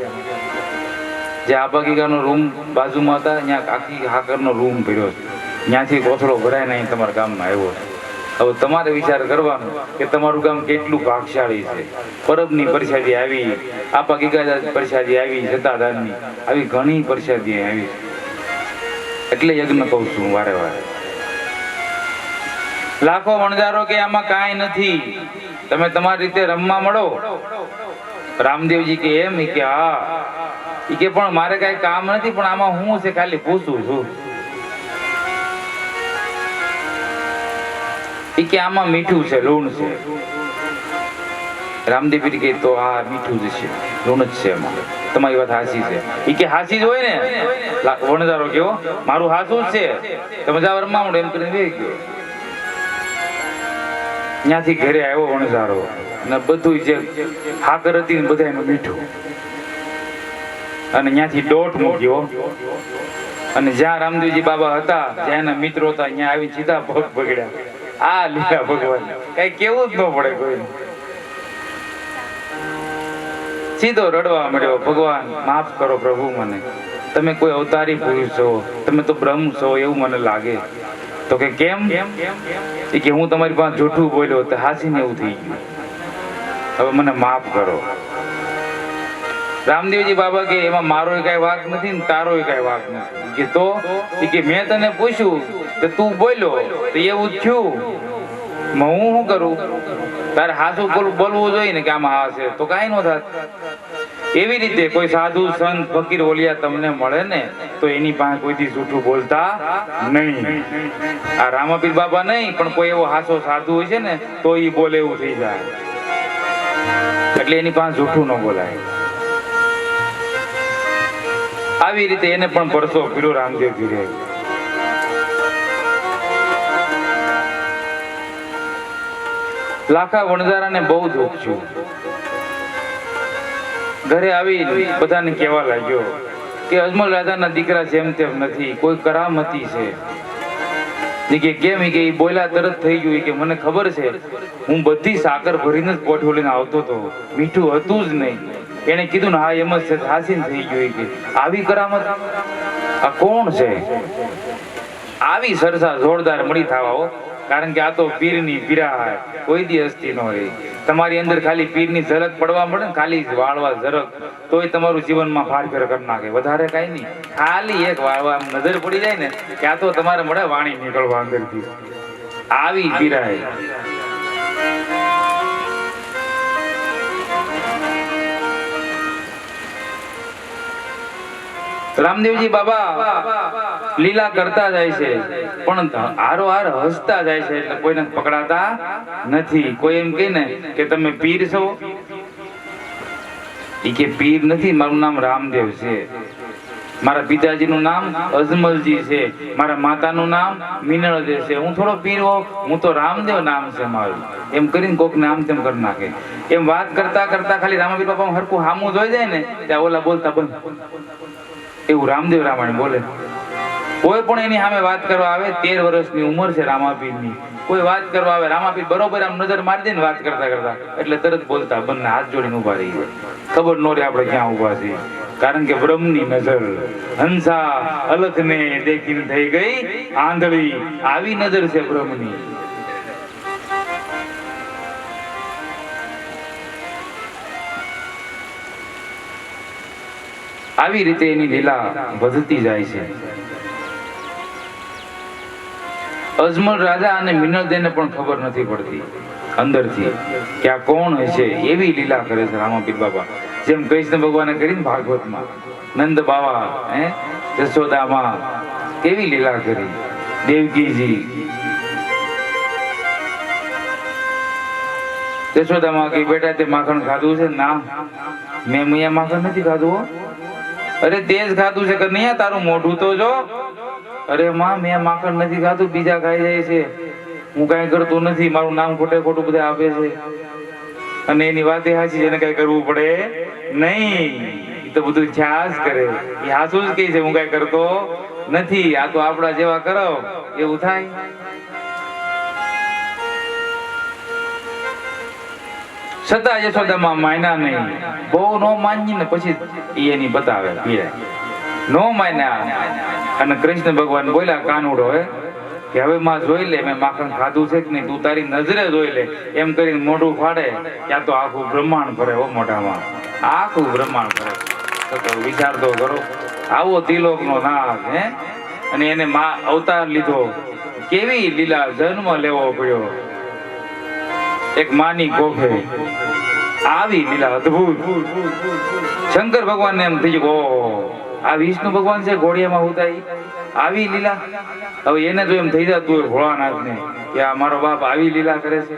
જે આ બગીચાનો રૂમ બાજુમાં હતા ત્યાં આખી હાકરનો રૂમ ભર્યો છે. ત્યાંથી કોથળો ભરાય નહીં તમારા ગામમાં આવ્યો. હવે તમારે વિચાર કરવાનો કે તમારું ગામ કેટલું ભાગશાળી છે. પરબની પ્રસાદી આવી, આ બગીચા પ્રસાદી આવી, જતાદારની આવી ઘણી પ્રસાદી આવી. એટલે યજ્ઞ કહું છું વારે વારે. લાખો વણજારો કે આમાં કાંઈ નથી, તમે તમારી રીતે રમવા મળો. રામદેવજી કે એમ? કે હા. કે પણ મારે કઈ કામ નથી, પણ આમાં હું છે ખાલી પૂછું છું. કે આમાં મીઠું છે, લૂણ છે. રામદેવજી કે તો આ મીઠું જ છે, લૂણ જ છે એમાં. તમારી વાત હાસી છે. કે હાસી જ હોય ને? વણજારો કેવો મારું હાસું જ છે, તમે જાવ રમવા મળો એમ કરીને વેઈ ગયો. ત્યાંથી ઘરે આવ્યો વણઝારો અને બધું જે હાકર હતી ને બધા એમાં મીઠું અને ત્યાંથી દોટ મૂક્યો. અને જ્યાં રામદેવજી બાબા હતા, જ્યાં એના મિત્રો હતા, ત્યાં આવી સીધા પગ પકડ્યા. આ લીલા ભગવાન કઈ કેવું જ ન પડે કોઈ. સીધો રડવા મળ્યો, ભગવાન માફ કરો પ્રભુ મને, તમે કોઈ અવતારી પુરુષ છો, તમે તો બ્રહ્મ છો એવું મને લાગે. તો કે કેમ? કે હું તમારી પાસે જૂઠું બોલ્યો તો હાસીને એવું થઈ ગયું, હવે મને માફ કરો. રામદેવજી બાબા કે એમાં મારો કઈ વાંક નથી ને તારો કઈ વાંક નથી. કે તો? કે મેં તને પૂછ્યું તો તું બોલ્યો તો એવું જ થયું, હું શું કરું? તારે હાસું બોલવું જોઈએ ને કે આમાં હા છે તો કાંઈ ન થાત. એવી રીતે કોઈ સાધુ સંત ફકીર ઓલિયા તમને મળે ને તો એની પાસે કોઈથી જૂઠું બોલતા નહીં. આ રામાપીર બાબા નહીં, પણ કોઈ એવો હાસો સાધુ હોય છે ને તો એ બોલે એવું થઈ જાય. એટલે એની પાસે જૂઠું ન બોલાય. આવી રીતે એને પણ પરસો પીરો રામદેવ પીરે. લાખા વણઝારાને બહુ દુઃખ છું. ઘરે આવી બધાને કહેવા લાગ્યો કે અજમલ રાજાના દીકરા જેમ તેમ નથી, કોઈ કરામતી છે. કે કેમ? કે એ બોલ્યા તરત થઈ ગયું. કે મને ખબર છે, હું બધી સાકર ભરીને જ પોઠો લઈને આવતો હતો, મીઠું હતું જ નહીં. એને કીધું ને હા એમ જ છે, હાસીન થઈ ગયું. કે આવી કરામત આ કોણ છે? આવી સરસા જોરદાર મળી થવા હો. કારણ કે આ તો પીરની પીરા કોઈ દી હસ્તી ન રહી. તમારી અંદર ખાલી પીરની ઝલક પડવા મળે ને, ખાલી વાળવા ઝરક, તોય તમારું જીવનમાં ફારફેર કરી નાખે. વધારે કઈ નહીં, ખાલી એક વાળવા નજર પડી જાય ને કે આ તો તમારે મળે વાણી નીકળવા અંદરથી. આવી પીરાય. રામદેવજી બાબા લીલા કરતા જાય છે, પણ હારો હાર હસતા જાય છે. એટલે કોઈને પકડાતા નથી. કોઈ એમ કહે ને કે તમે પીર છો, એ કે પીર નથી, મારું નામ રામદેવ છે. મારા પિતાજીનું નામ અજમલજી છે, મારા માતાનું નામ મિનળદેવ છે. હું થોડો પીર હો, હું તો રામદેવ નામ છે મારું. એમ કરીને કોક નામ તેમ કરી નાખે. એમ વાત કરતા કરતા ખાલી રામાપીર બાપા હરખું હામું જોઈ જાય ને ત્યાં ઓલા બોલતા બંધ. એવું રામદેવ રામાયણ બોલે. કોઈ પણ એની સામે વાત કરવા આવે, 13 વર્ષની ઉંમર છે રામાપીરની, કોઈ વાત કરવા આવે, રામાપીર બરોબર આમ નજર મારી દે ને વાત કરતા કરતા એટલે તરત બોલતા બંને હાથ જોડીને ઉભા રહી જાય. ખબર ન રહે આપણે ક્યાં ઉભા છીએ, કારણ કે બ્રહ્મની નજર. હંસા અલખને દેખીને થઈ ગઈ આંધળી, આવી નજર છે બ્રહ્મની. આવી રીતે એની લીલા વધતી જાય છે. અજમલ રાજા અને મિનળદેવને પણ ખબર નથી પડતી અંદરથી કે આ કોણ હશે, એવી લીલા કરે છે રામાપીર બાબા. જેમ કૃષ્ણ ભગવાને કરી ને ભાગવતમાં, નંદ બાવા જશોદામાં કેવી લીલા કરી, દેવકીજી જશોદામાં કે બેટા તે માખણ ખાધું છે? ના, મેં અહીંયા માખણ નથી ખાધું હો. અરે તે જ ખાધું છે કે નહીં? તારું મોઢું તો જો. અરે માં, મેં માખણ નથી ખાધું, બીજા ખાઈ જાય છે, હું કઈ કરતો નથી, મારું નામ ખોટે ખોટું બધા આપે છે. અને એની વાત એ સાચી, એને કઈ કરવું પડે નહીં, એ તો બધું ખ્યાસ કરે. એ હાસું જ કહે છે હું કઈ કરતો નથી, આ તો આપડા જેવા કરો એવું થાય. છતાં યશોદામાં માન્યા નહીં. બહુ નો માની ને પછી એની બતાવે પીડા નો માન્યા. અને કૃષ્ણ ભગવાન બોલ્યા કાનુડો કે હવે માં જોઈ લે મેં માખણ ખાધું છે કે નહીં, તું તારી નજરે જોઈ લે. એમ કરીને મોઢું ફાડે ત્યાં તો આખું બ્રહ્માંડ ફરે હો, મોઢામાં આખું બ્રહ્માંડ ફરે. તો વિચાર તો કરો, આવો તિલોક નો નાગ અને એને અવતાર લીધો, કેવી લીલા, જન્મ લેવો પડ્યો એક માની કોખે, આવી લીલા અદ્ભુત. શંકર ભગવાન ને એમ થઈ ગયું, ઓ આ વિષ્ણુ ભગવાન છે ઘોડિયામાં ઉતારી, આવી લીલા. હવે એને જો એમ થઈ જતું હોય ભોળાનાથ ને કે આ મારો બાપ આવી લીલા કરે છે,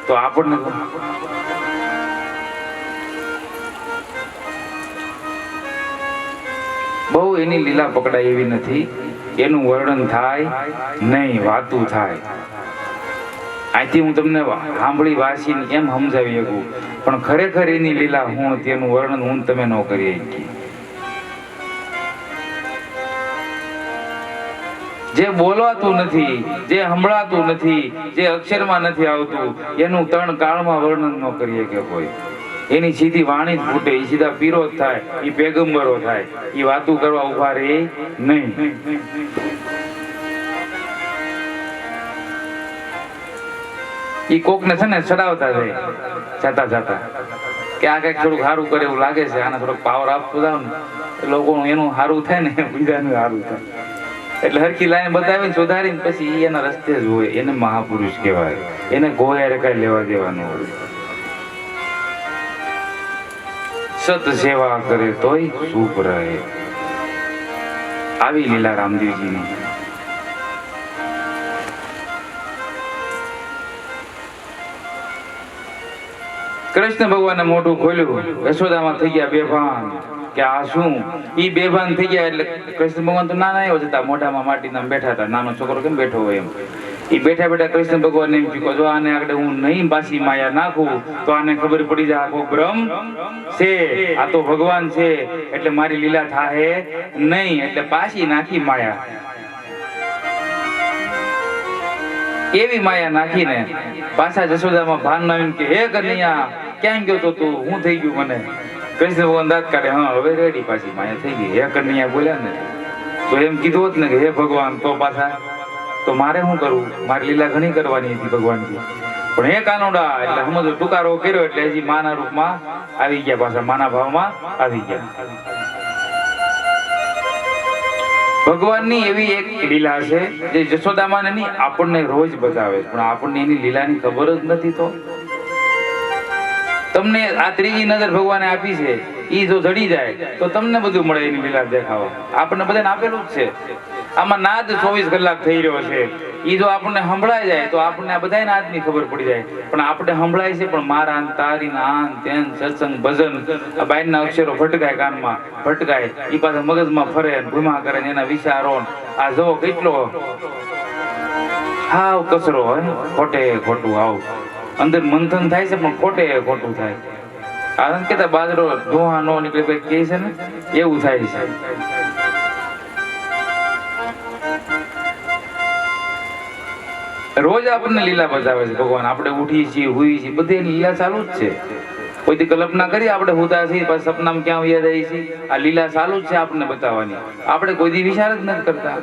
તો આપણને બહુ એની લીલા પકડાય એવી નથી. એનું વર્ણન થાય નહીં, વાતું થાય. આથી હું તમને સાંભળી વાંચીને એમ સમજાવી શકું, પણ ખરેખર એની લીલા હું તેનું વર્ણન હું તમે ન કરી શકીએ. જે બોલવાતું નથી, જે સંભળાતું નથી, જે અક્ષરમાં નથી આવતું, એનું ત્રણ કાળમાં વર્ણન ન કરી શકે કોઈ. એની સીધી વાણી જ ફૂટે, એ સીધા પીરો જ થાય, એ પેગંબરો થાય, એ વાતું કરવા ઉભા રહે નહીં. ઈ કોક ને છે ને ચડાવતા જાય જાતા જાતા કે આ કઈક થોડુંક સારું કરે એવું લાગે છે, આને થોડોક પાવર આપતું જાવ ને લોકોનું એનું સારું થાય ને બીજાનું સારું થાય. એટલે હરખી લાઈન બતાવીને સુધારીને પછી એના રસ્તે જ હોય. એને મહાપુરુષ કહેવાય, એને ગોયારે કઈ લેવા દેવાનું હોય. સત સેવા કરે તોય સુખ રહે, આવી લીલા રામદેવજીની. કૃષ્ણ ભગવાને મોઢું ખોલ્યું, યશોદામાં થઈ ગયા બેભાન કે આ શું. ઈ બેભાન થઈ ગયા એટલે કૃષ્ણ ભગવાન તો નાના એવો હતા, મોઢામાં માટીના બેઠા હતા. નાનો છોકરો કેમ બેઠો હોય એમ. ઈ બેઠા બેઠા કૃષ્ણ ભગવાન એમ કહ્યું, જો આને આગળ હું નહીં પાછી માયા નાખું તો આને ખબર પડી જાય આખો બ્રહ્મ છે, આ તો ભગવાન છે, એટલે મારી લીલા થાહે નહીં, એટલે પાછી નાખી માયા. એવી માયા નાખીને પાછા જશોદામાં ભાન નાવીને કે હે કનૈયા ક્યાં ગયો તો તું, હું થઈ ગયું મને. કૃષ્ણ ભગવાન દાંત કાઢે, હા હવે રેડી, પાછી માયા થઈ ગઈ. હે કનૈયા બોલ્યા ને તો એમ કીધું હોત ને કે હે ભગવાન તો પાછા તો મારે શું કરવું, મારી લીલા ઘણી કરવાની હતી ભગવાનજી. પણ હે કાનોડા એટલે સમજો ટુકારો કર્યો એટલે હજી માના રૂપમાં આવી ગયા, પાછા માના ભાવમાં આવી ગયા. ભગવાનની એવી એક લીલા છે જે જશોદામાને નહીં આપણને રોજ બતાવે, પણ આપણને એની લીલાની ખબર જ નથી. તો તમને આ ત્રીજી નજર ભગવાને આપી છે, ઈ જો જડી જાય તો તમને બધું મળે એની લીલા દેખાવા. આપણને બધાને આપેલું જ છે. આમાં નાદ 24 કલાક થઈ રહ્યો છે, ઈ જો આપણને સંભળાઈ જાય તો આપણને આ બધા નાદની ખબર પડી જાય. પણ આપણે સંભળાય છે પણ મારા તારી આન તેન સત્સંગ ભજન આ બાયના અક્ષરો ભટકાય, કાનમાં ભટકાય, ઈ પાછા મગજમાં ફરે, ઘુમા કરે, એના વિચારો આ જો કેટલો હાવ કચરો હોય, ખોટે ખોટું આવું અંદર મંથન થાય છે પણ ખોટે ખોટું થાય. કારણ કે બાજરો ધોવા નો નીકળે કઈ કહે છે ને એવું થાય છે. રોજ આપણને લીલા બતાવે છે ભગવાન. આપણે ઉઠીએ છીએ, હુઈએ છીએ, બધી એની લીલા ચાલુ જ છે. કોઈથી કલ્પના કરી આપણે હુતા છીએ પછી સપનામાં ક્યાં વયા જાય છે? આ લીલા ચાલુ જ છે આપણને બતાવવાની. આપણે કોઈ દી વિચાર જ નથી કરતા.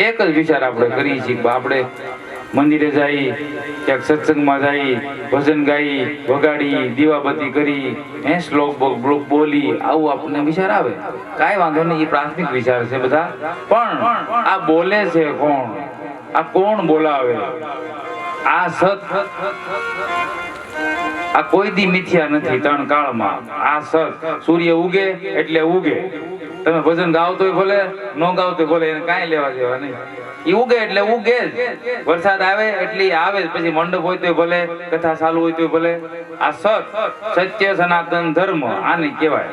એક જ વિચાર આપણે કરીએ છીએ કે આપણે મંદિરે જઈ, ક્યાંક સત્સંગમાં જઈ, ભજન ગાઈ, વગાડી, દીવાબત્તી કરી, શ્લોક બોલી, આવું આપણને વિચાર આવે. કાંઈ વાંધો નહીં, એ પ્રાથમિક વિચાર છે બધા. પણ આ બોલે છે કોણ? આ કોણ બોલાવે? આ સત, આ કોઈ દી મિથ્યા નથી ત્રણ કાળમાં. આ સત સૂર્ય ઉગે એટલે ઉગે. તમે ભજન ગાવ તોય ભલે, ન ગાવ તોય ભલે, એને કાંઈ લેવા દેવા નહીં. એ ઉગે એટલે ઉગે જ. વરસાદ આવે એટલે આવે જ. પછી મંડપ હોય તોય ભલે, કથા ચાલુ હોય તોય ભલે. આ સત, સત્ય, સનાતન ધર્મ આને કહેવાય.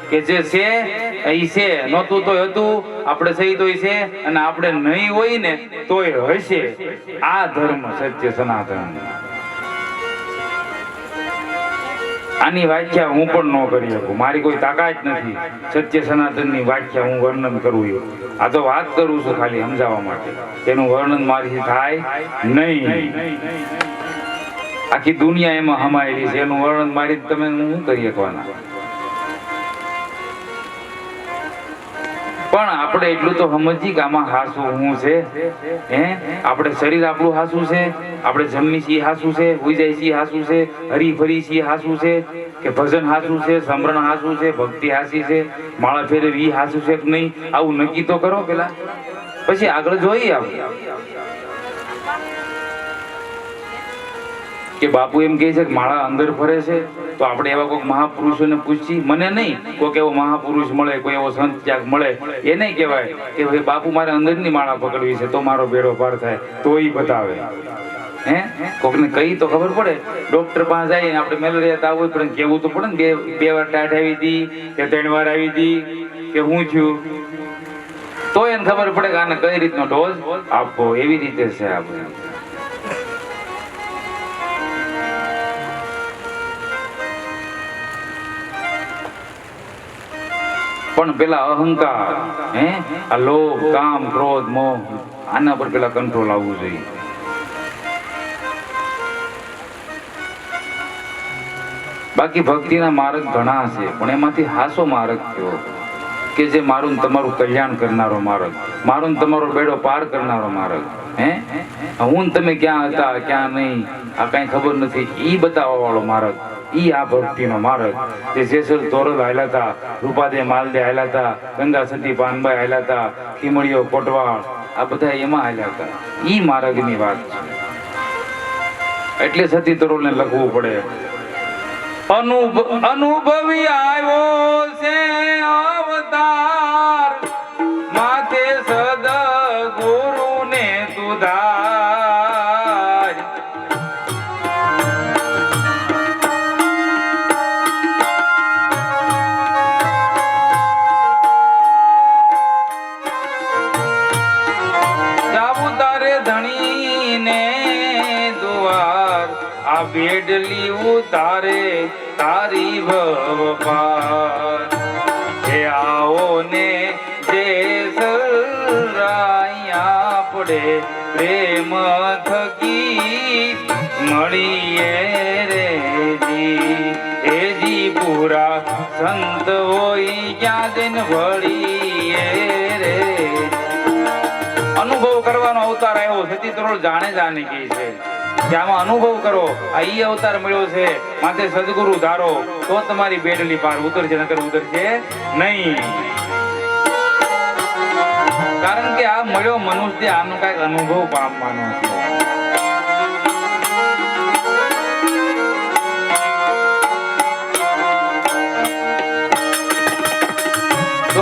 કે જે છે એ છે, નહોતું તોય હતું, આપણે સહી તોય છે, અને આપણે નહીં હોય ને તોય હશે. આ ધર્મ સત્ય સનાતન. આની વ્યાખ્યા હું પણ ન કરી શકું. મારી કોઈ તાકાત નથી સત્ય સનાતનની વ્યાખ્યા હું વર્ણન કરું છું. આ તો વાત કરું છું ખાલી સમજાવવા માટે. એનું વર્ણન મારીથી થાય નહીં. આખી દુનિયા એમાં હમાયેલી છે. એનું વર્ણન મારી તમે શું કરી શકવાના? પણ આપણે એટલું તો સમજીએ કે આમાં હાસું શું છે. આપણે શરીર આપણું હાસું છે, આપણે જન્મી છીએ હાસું છે, હોઈ જાય છીએ હાસું છે, હરી ફરી છીએ હાસું છે, કે ભજન હાસું છે, સમરણ હાસું છે, ભક્તિ હાસી છે, માળા ફેરવી હાસું છે કે નહીં? આવું નક્કી તો કરો પેલા, પછી આગળ જોઈએ આપણે. કે બાપુ એમ કહે છે કે માળા અંદર ફરે છે, તો આપણે એવા કોઈક મહાપુરુષોને પૂછીએ. મને નહીં, કોઈક એવો મહાપુરુષ મળે, કોઈ એવો સંત ક્યાંક મળે, એ નહીં કહેવાય કે ભાઈ બાપુ મારે અંદરની માળા પકડવી છે તો મારો બેડો પાર થાય, તો એ બતાવે. કોકને કહી તો ખબર પડે. ડોક્ટર પાસે જઈએ, આપણે મેલેરિયા તાવ હોય પણ કેવું તો પડે ને, બે વાર ટાઢ આવી હતી કે 3 વાર આવી હતી કે હું થયું, તો એને ખબર પડે કે આને કઈ રીતનો ડોઝ આપવો. એવી રીતે છે આપણે. પણ પેલા અહંકાર, આ લોભ, કામ, ક્રોધ, મોહ, આના પર પેલા કંટ્રોલ આવવું જોઈએ. બાકી ભક્તિના માર્ગ ઘણા છે, પણ એમાંથી હાસો માર્ગ કયો કે જે મારું તમારું કલ્યાણ કરનારો માર્ગ, મારું તમારો બેડો પાર કરનારો માર્ગ. હું તમે ક્યાં હતા ક્યાં નહીં આ કઈ ખબર નથી, ઈ બતાવવા વાળો માર્ગ. ઈ આ ભક્તિનો માર્ગ. જે જેસલ તોરલ હાલ્યા હતા, રૂપાદે માલદે હાલ્યા હતા, ગંગા સતી પાનબાઈ હાલ્યા હતા, ખીમડીઓ કોટવાળ, આ બધા એમાં હાલ્યા હતા. ઈ માર્ગની વાત છે. એટલે સતી તોરલને લખવું પડે. અનુભવી આવ્યો છે અવતાર, માથે સદગુરુને તુધાર. જાવું તારે ધણીને દુવાર, આ બેડલી ઉતારે તારી ભવ પાર. હે આવો ને જે સરાયા પડે, પ્રેમ થકી મળીએ રે જી. એ જી પૂરા સંત હોય ક્યાં દિન ભળીએ રે. અનુભવ કરવાનો અવતાર આવ્યો. સતી તોરલ જાણે કે છે કે આમાં અનુભવ કરો. આ ઈ અવતાર મળ્યો છે, માથે સદગુરુ ધારો તો તમારી બેડલી પાર ઉતરશે, નકર ઉતરશે નહીં. કારણ કે આ મળ્યો મનુષ્ય, આનો કઈક અનુભવ પામવાનો છે.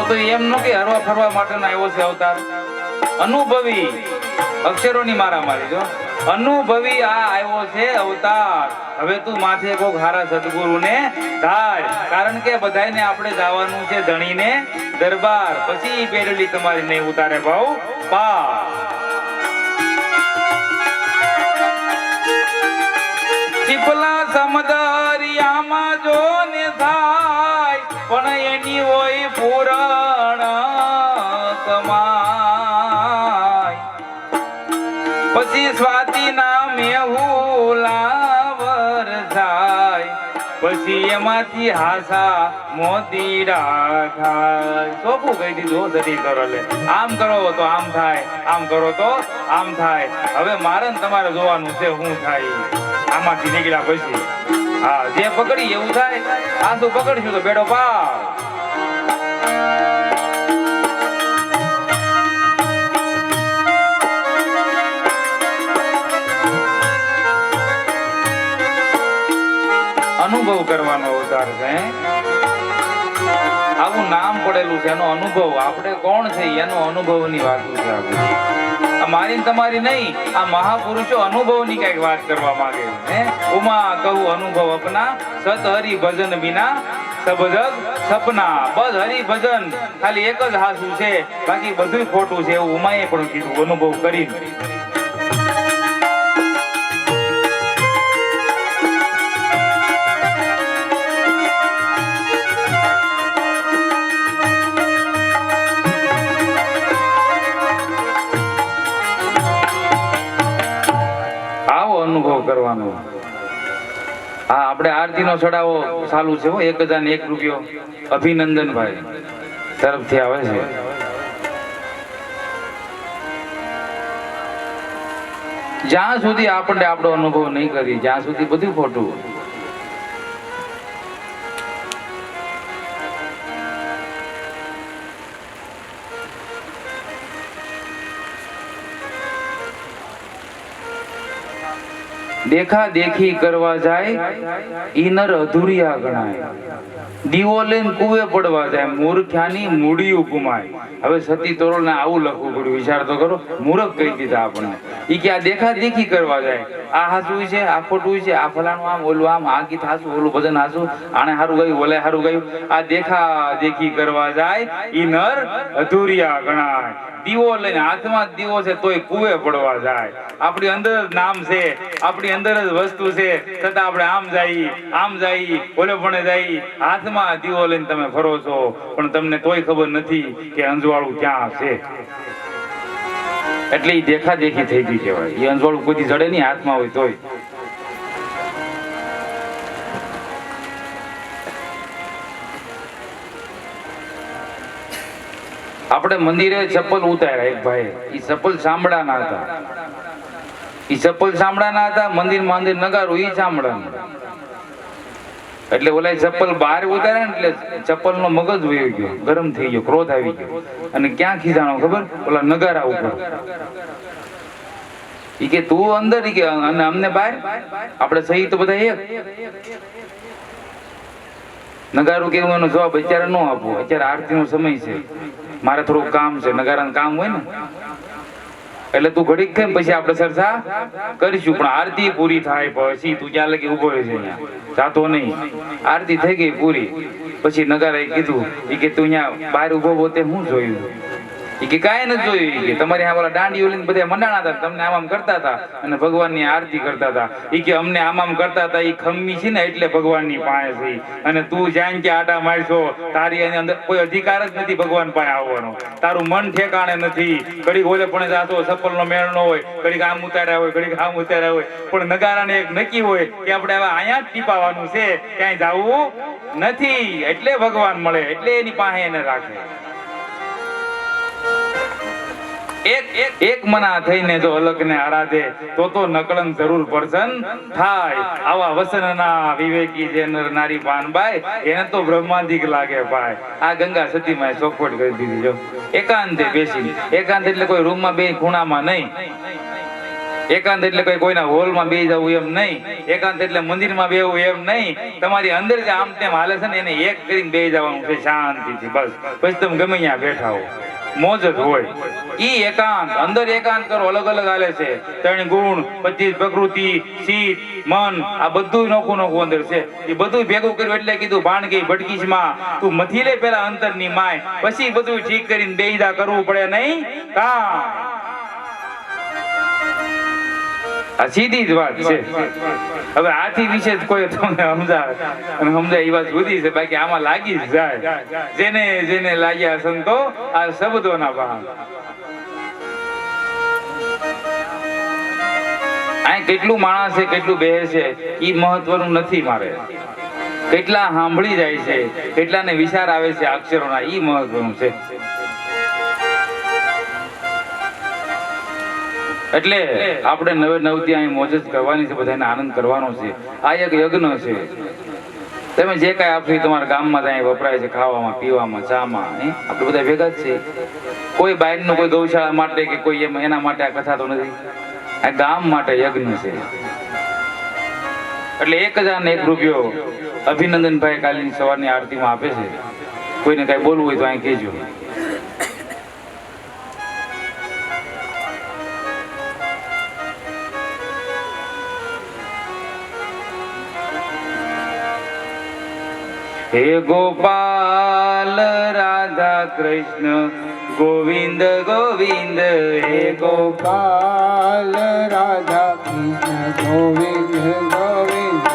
તો એમ ન કે હરવા ફરવા માટેનો આવ્યો છે અવતાર. અનુભવી અક્ષરોની મારામારી જો. અનુભવી આ આવ્યો છે અવતાર. હવે તું માથે કોક હારા સદગુરુને ધાર. કારણ કે બધાને આપણે જવાનું છે ધણીને દરબાર. પછી બેડલી તમારી નહીં ઉતારે ભાવ પાર. ચીપલા સમદરિયામાં જો ને થાય પણ એની હોય પૂરણ કમાય. પછી સ્વાતિ ના મેહુલાવર થાય પછી એમાંથી હાસા મોતીડા થાય. સોપું કહી દીધું સતી કરો લે આમ કરો તો આમ થાય આમ કરો તો આમ થાય. હવે મારે ને તમારે જોવાનું છે શું થાય આમાંથી નીકળ્યા પછી. હા જે પકડી એવું થાય. આંસુ પકડશું તો બેડો પાર. અનુભવ કરવાનો અવતાર છે. આવું નામ પડેલું છે એનો અનુભવ. આપણે કોણ છે એનો અનુભવની વાત છે. આ મારી ને તમારી નહીં, આ મહાપુરુષો અનુભવની કઈક વાત કરવા માંગે છે. ઉમા કહું અનુભવ અપના સત હરિ ભજન બિના સબ જગ સપના. બસ હરિ ભજન ખાલી એક જ હાસું છે, બાકી બધું ખોટું છે એવું ઉમાએ પણ કીધું અનુભવ કરીને. અનુભવ કરવાનો. હા આપણે આરતી નો ચડાવો ચાલુ છે. 1001 રૂપિયો અભિનંદનભાઈ તરફથી આવે છે. જ્યાં સુધી આપણે આપણો અનુભવ નહીં કરી જ્યાં સુધી બધું ખોટું. દેખા દેખી કરવા જાય ઈ નર અધૂરિયા ગણાય. દીવો લઈને કુવે પડવા જાય મૂર્ખ્યાની મૂડિયું ગુમાય. હવે સતી તોરલ ને આવું લખવું પડ્યું. વિચાર તો કરો, મૂર્ખ કહી દીધા આપણને. ઈ કે આ દેખા દેખી કરવા જાય, આ હાસું છે આ ખોટું છે, આ ફલાણું આમ ઓલું આમ, આ ગીત હાસું ઓલું ભજન હાસું, આને હારું ગાયું ઓલે હારું ગાયું. આ દેખા દેખી કરવા જાય ઈ નર અધૂરિયા ગણાય. દીવો લઈને હાથમાં દીવો છે તોય કુવે પડવા જાય. આપણી અંદર જ નામ છે, આપણી અંદર જ વસ્તુ છે, છતાં આપણે આમ જઈ ઓલે પણ જઈ. હાથમાં દીવો લઈને તમે ફરો છો પણ તમને તોય ખબર નથી કે અંજવાળું ક્યાં છે. એટલે એ દેખા દેખી થઈ ગઈ કહેવાય. એ અંજવાળું કોઈ જડે નહીં હાથમાં હોય તોય. આપણે મંદિરે ચપ્પલ ઉતાર્યા એક ભાઈ. એ ચપ્પલ ચામડાના હતા. મંદિરમાં અંદર નગારું ઈ ચામડાનું. એટલે ઓલા ચપ્પલ બહાર ઉતાર્યા ને એટલે ચપ્પલ નો મગજ વયો ગયો, ગરમ થઈ ગયો, ક્રોધ આવી ગયો. અને ક્યાં ખીજાણો ખબર? ઓલા નગારા ઉપર. ઈ કે તું અંદર, ઈ કે અને અમને બહાર. આપણે સહી તો બધા એક. નગારું કેવું એનો જવાબ અત્યારે ન આપવો. અત્યારે આરતી નો સમય છે, મારે થોડું કામ છે. નગારાનું કામ હોય ને એટલે તું ઘડીક કેમ પછી આપણે ચર્ચા કરીશું. પણ આરતી પૂરી થાય પછી તું ક્યાં લગી ઉભો રહે છે? અહીંયા જાતો નહીં. આરતી થઈ ગઈ પૂરી પછી નગારાએ કીધું, ઈ કે તું અહીંયા બહાર ઉભો પોતે હું જોયું? ઈ કે કાંઈ નથી જોયું. કે તમારી આ ઓલા દાંડીઓ લઈને બધા મંડાણા હતા, તમને આમ કરતા હતા અને ભગવાનની આરતી કરતા હતા. ઈ કે અમને આમ કરતા હતા. ઈ ખમ્મી છે ને એટલે ભગવાનની પાસે છે. અને તું જાણ કે આટા મારશો, તારી એની અંદર કોઈ અધિકાર જ નથી ભગવાન પાસે આવવાનો. તારું મન ઠેકાણે નથી. ઘડીક ઓલે પણ જાતો ચપ્પલ નો મેળ નો હોય, ઘડીક આમ ઉતાર્યા હોય, ઘડીક આમ ઉતાર્યા હોય. પણ નગારાને એક નક્કી હોય કે આપણે હવે અહીંયા જ ટીપાવાનું છે, ક્યાંય જવું નથી. એટલે ભગવાન મળે, એટલે એની પાસે એને રાખે. એક મના થઈને જો અલગને આરાધે તો નકળંગ જરૂર પ્રસન્ન થાય. આવા વસનના વિવેકી જે નર નારી પાનબાઈ એને તો બ્રહ્માંડિક લાગે ભાઈ. આ ગંગા સતીમાં ચોખવટ કરી દીધી. જો એકાંતે બેસી, એકાંત એટલે કોઈ રૂમમાં બે ખૂણામાં નહીં. એકાંત એટલે કોઈ કોઈના હોલમાં બે જવું એમ નહીં. એકાંત એટલે મંદિરમાં બેવું એમ નહીં. તમારી અંદર જે આમ તેમ હાલે છે ને એને એક કરીને બે જવાનું છે શાંતિથી. બસ પછી તમે ગમે ત્યાં બેઠા હો, મોજ જ હોય. ઈ એકાંત, અંદર એકાંત કરો. અલગ અલગ હાલે છે. 3 ગુણ, 25 પ્રકૃતિ, શીત, મન, આ બધું નોખું નોખું અંદર છે. એ બધું ભેગું કર્યું એટલે કીધું ભાણકી ભટકીશ માં તું મથી લે પેલા અંતરની માય, પછી બધું ઠીક કરીને બેઈદા કરવું પડે નહીં કામ. આ સીધી જ વાત છે. હવે આથી વિશે જ કોઈ તમને સમજાવે અને સમજાય એ વાત જુદી છે, બાકી આમાં લાગી જ જાય. જેને જેને લાગ્યા સંતો આ શબ્દોના બહાર. આ કેટલું માણસ છે, કેટલું બેહે છે એ મહત્વનું નથી મારે. કેટલા સાંભળી જાય છે, કેટલાને વિચાર આવે છે અક્ષરોના, એ મહત્વનું છે. એટલે આપણે નવે નવથી અહીં મોજ જ કરવાની છે, બધાને આનંદ કરવાનો છે. આ એક યજ્ઞ છે. તમે જે કાંઈ આપશો એ તમારા ગામમાં ત્યાં વપરાય છે, ખાવામાં, પીવામાં, ચામાં. આપણે બધા ભેગા જ છે. કોઈ બહારનું કોઈ ગૌશાળા માટે કે કોઈ એના માટે આ કથા તો નથી. આ ગામ માટે યજ્ઞ છે. એટલે 1001 રૂપિયો અભિનંદનભાઈ કાલની સવારની આરતીમાં આપે છે. કોઈને કાંઈ બોલવું હોય તો અહીં કહેજો. હે ગોપાલ રાધા કૃષ્ણ ગોવિંદ ગોવિંદ. હે ગોપાલ રાધા કૃષ્ણ ગોવિંદ ગોવિંદ.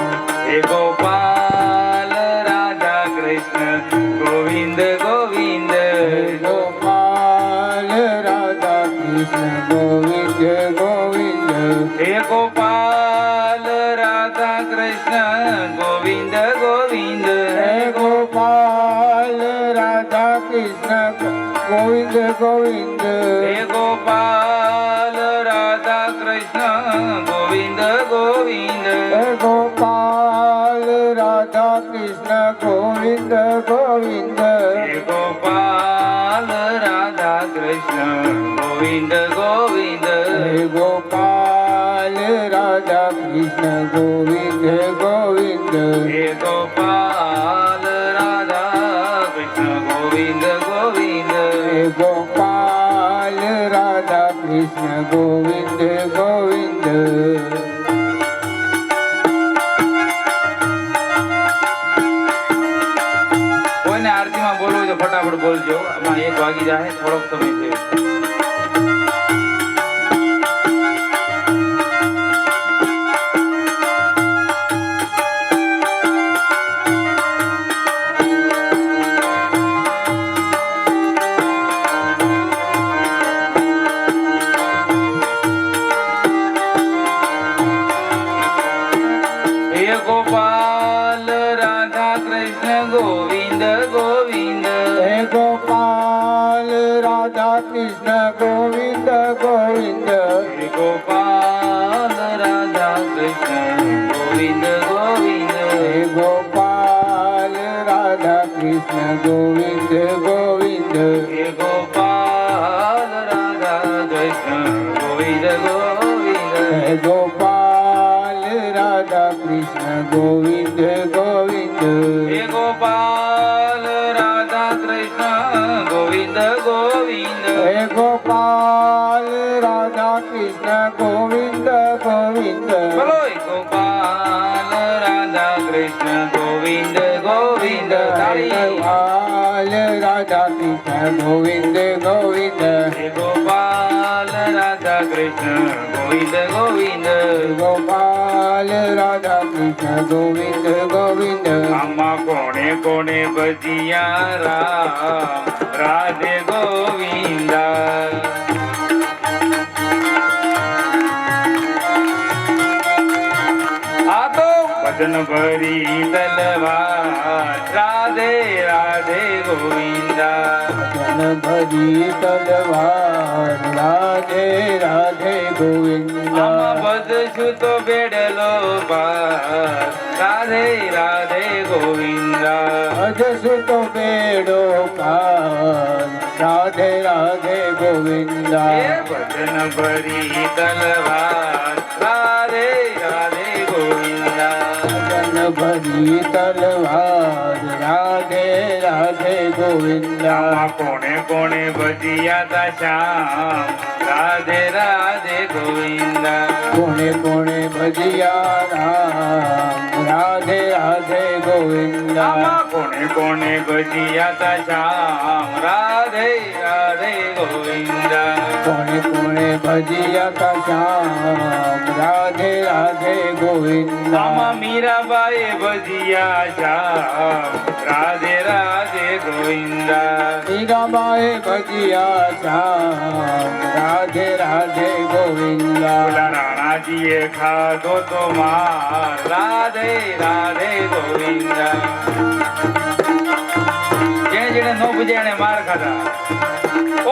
હે ગોપાલ રાધા કૃષ્ણ ગોવિંદ ગોવિંદ. ગોપાલ રાધા કૃષ્ણ ગોવિંદ ગોવિંદ. હે ગોપાલ રાધા કૃષ્ણ ગોવિંદ ગોવિંદ. હે ગોપાલ રાધા કૃષ્ણ ગોવિંદ ગોવિંદ. હે ગોપાલ રાધા કૃષ્ણ ગોવિંદ ગોવિંદ. હે ગોપાલ રાધા કૃષ્ણ ગોવિંદ ગોવિંદ. હે ગોપાલ રાધા કૃષ્ણ ગોવિંદ ગોવિંદ. હે ગોપાલ રાધા કૃષ્ણ ગોવિંદ ગોવિંદ. હે ગોપાલ રાધા કૃષ્ણ ગોવિંદ ગોવિંદ. હે ગોપાલ રાધા કૃષ્ણ ગોવિંદ ગોવિંદ. કોઈને આરતીમાં બોલવું હોય તો ફટાફટ બોલજો. આમાં 1 વાગી જાય, થોડોક સમય છે. હે ગોપાલ રાધા કૃષ્ણ ગોવિંદ ગોવિંદ. હે ગોપાલ રાધા કૃષ્ણ ગોવિંદ ગોવિંદ. હે ગોપાલ રાધા કૃષ્ણ ગોવિંદ ગોવિંદ. હે ગોપાલ રાધા કૃષ્ણ ગોવિંદ ગોવિંદ. હે ગોપાલ રાધા કૃષ્ણ ગોવિંદ ગોવિંદ. હે ગોપાલ રાધા કૃષ્ણ ગોવિંદ ગોવિંદ. હે ગોપાલ રાધા કૃષ્ણ ગોવિંદ ગોવિંદ. હે ગોપાલ રાધા કૃષ્ણ ગોવિંદ ગોવિંદ. બોલો ગોપાલ રાધા કૃષ્ણ ગોવિંદ ગોવિંદ. ગોપાલ રાધા કૃષ્ણ ગોવિંદ ગોવિંદ. હે ગોપાલ રાધા કૃષ્ણ ગોવિંદ ગોવિંદ. ગોપાલ રાધા કૃષ્ણ ગોવિંદ ગોવિંદ. આમાં કોણે કોણે ભજિયા રામ રાધે ગોવિંદા. આ તો ભજન ભરી તલવાર રાધે રાધે ગોવિંદા. જન ભરી તલવાર રાધે રાધે ગોવિંદા. આમાં ભજશું તો બેડલો પાર રાધે રાધે ગોવિંદા. અજસુ તો બેડો પાર રાધે રાધે ગોવિંદા. હે ભજન ભરી તલવાર રાધે રાધે ગોવિંદા. જન ભરી તલવાર રાધે રાધે ગોવિંદા. આમાં કોણે કોણે ભજિયા તા શ્યામ રાધે રાધે ગોવિંદા. કોણે કોણે ભજિયા રામ રાધે રાધે ગોવિંદ આમાં કોને કોને ભજિયા તા શ્યામ રાધે રાધે ગોવિંદ કોણે કોણે ભજિયા તા શ્યામ રાધે રાધે ગોવિંદ આમાં મીરાબાઈ ભજિયા શ્યામ રાધે રાધે ગોવિંદ મીરાબાઈ ભજિયા શ્યામ રાધે રાધે ગોવિંદ ઓલા રાણાજીએ ખાધો તો માર રાધે રાધે ગોવિંદ જેને જેને નો પૂજ્યા એને માર ખાધા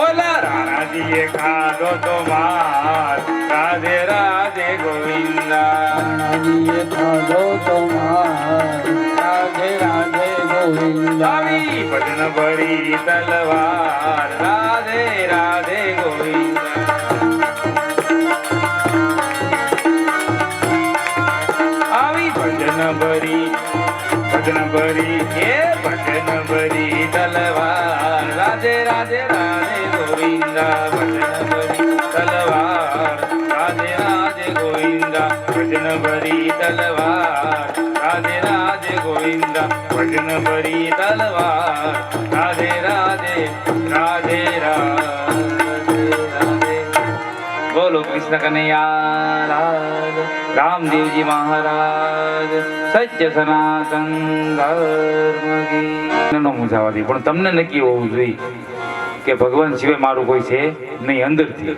ઓલા રાણાજીએ ખાધો તો માર રાધે રાધે ગોવિંદ રાણાજીએ ખાધો તો માર રાધે રાધે ગોવિંદ આવી ભજન ભરી તલવાર રાધે રાધે ગોવિંદ આવી ભજન ભરી એ ભજન ભરી તલવાર રાધે રાધે રાધે ગોવિંદ ભજન ભરી તલવાર રાધે રાધે ગોવિંદ ભજન ભરી તલવાર રાધે રાધે ગોવિંદ ભજન ભરી તલવાર રાધે રાધે રાધે રાધે રાધે બોલો કૃષ્ણ કનૈયા લાલ રામદેવજી મહારાજ સત્ય સનાતન ધર્મ કી નો મુસાવાદી પણ તમને નક્કી હોવું જોઈએ કે ભગવાન સિવાય મારું કોઈ છે નહીં અંદરથી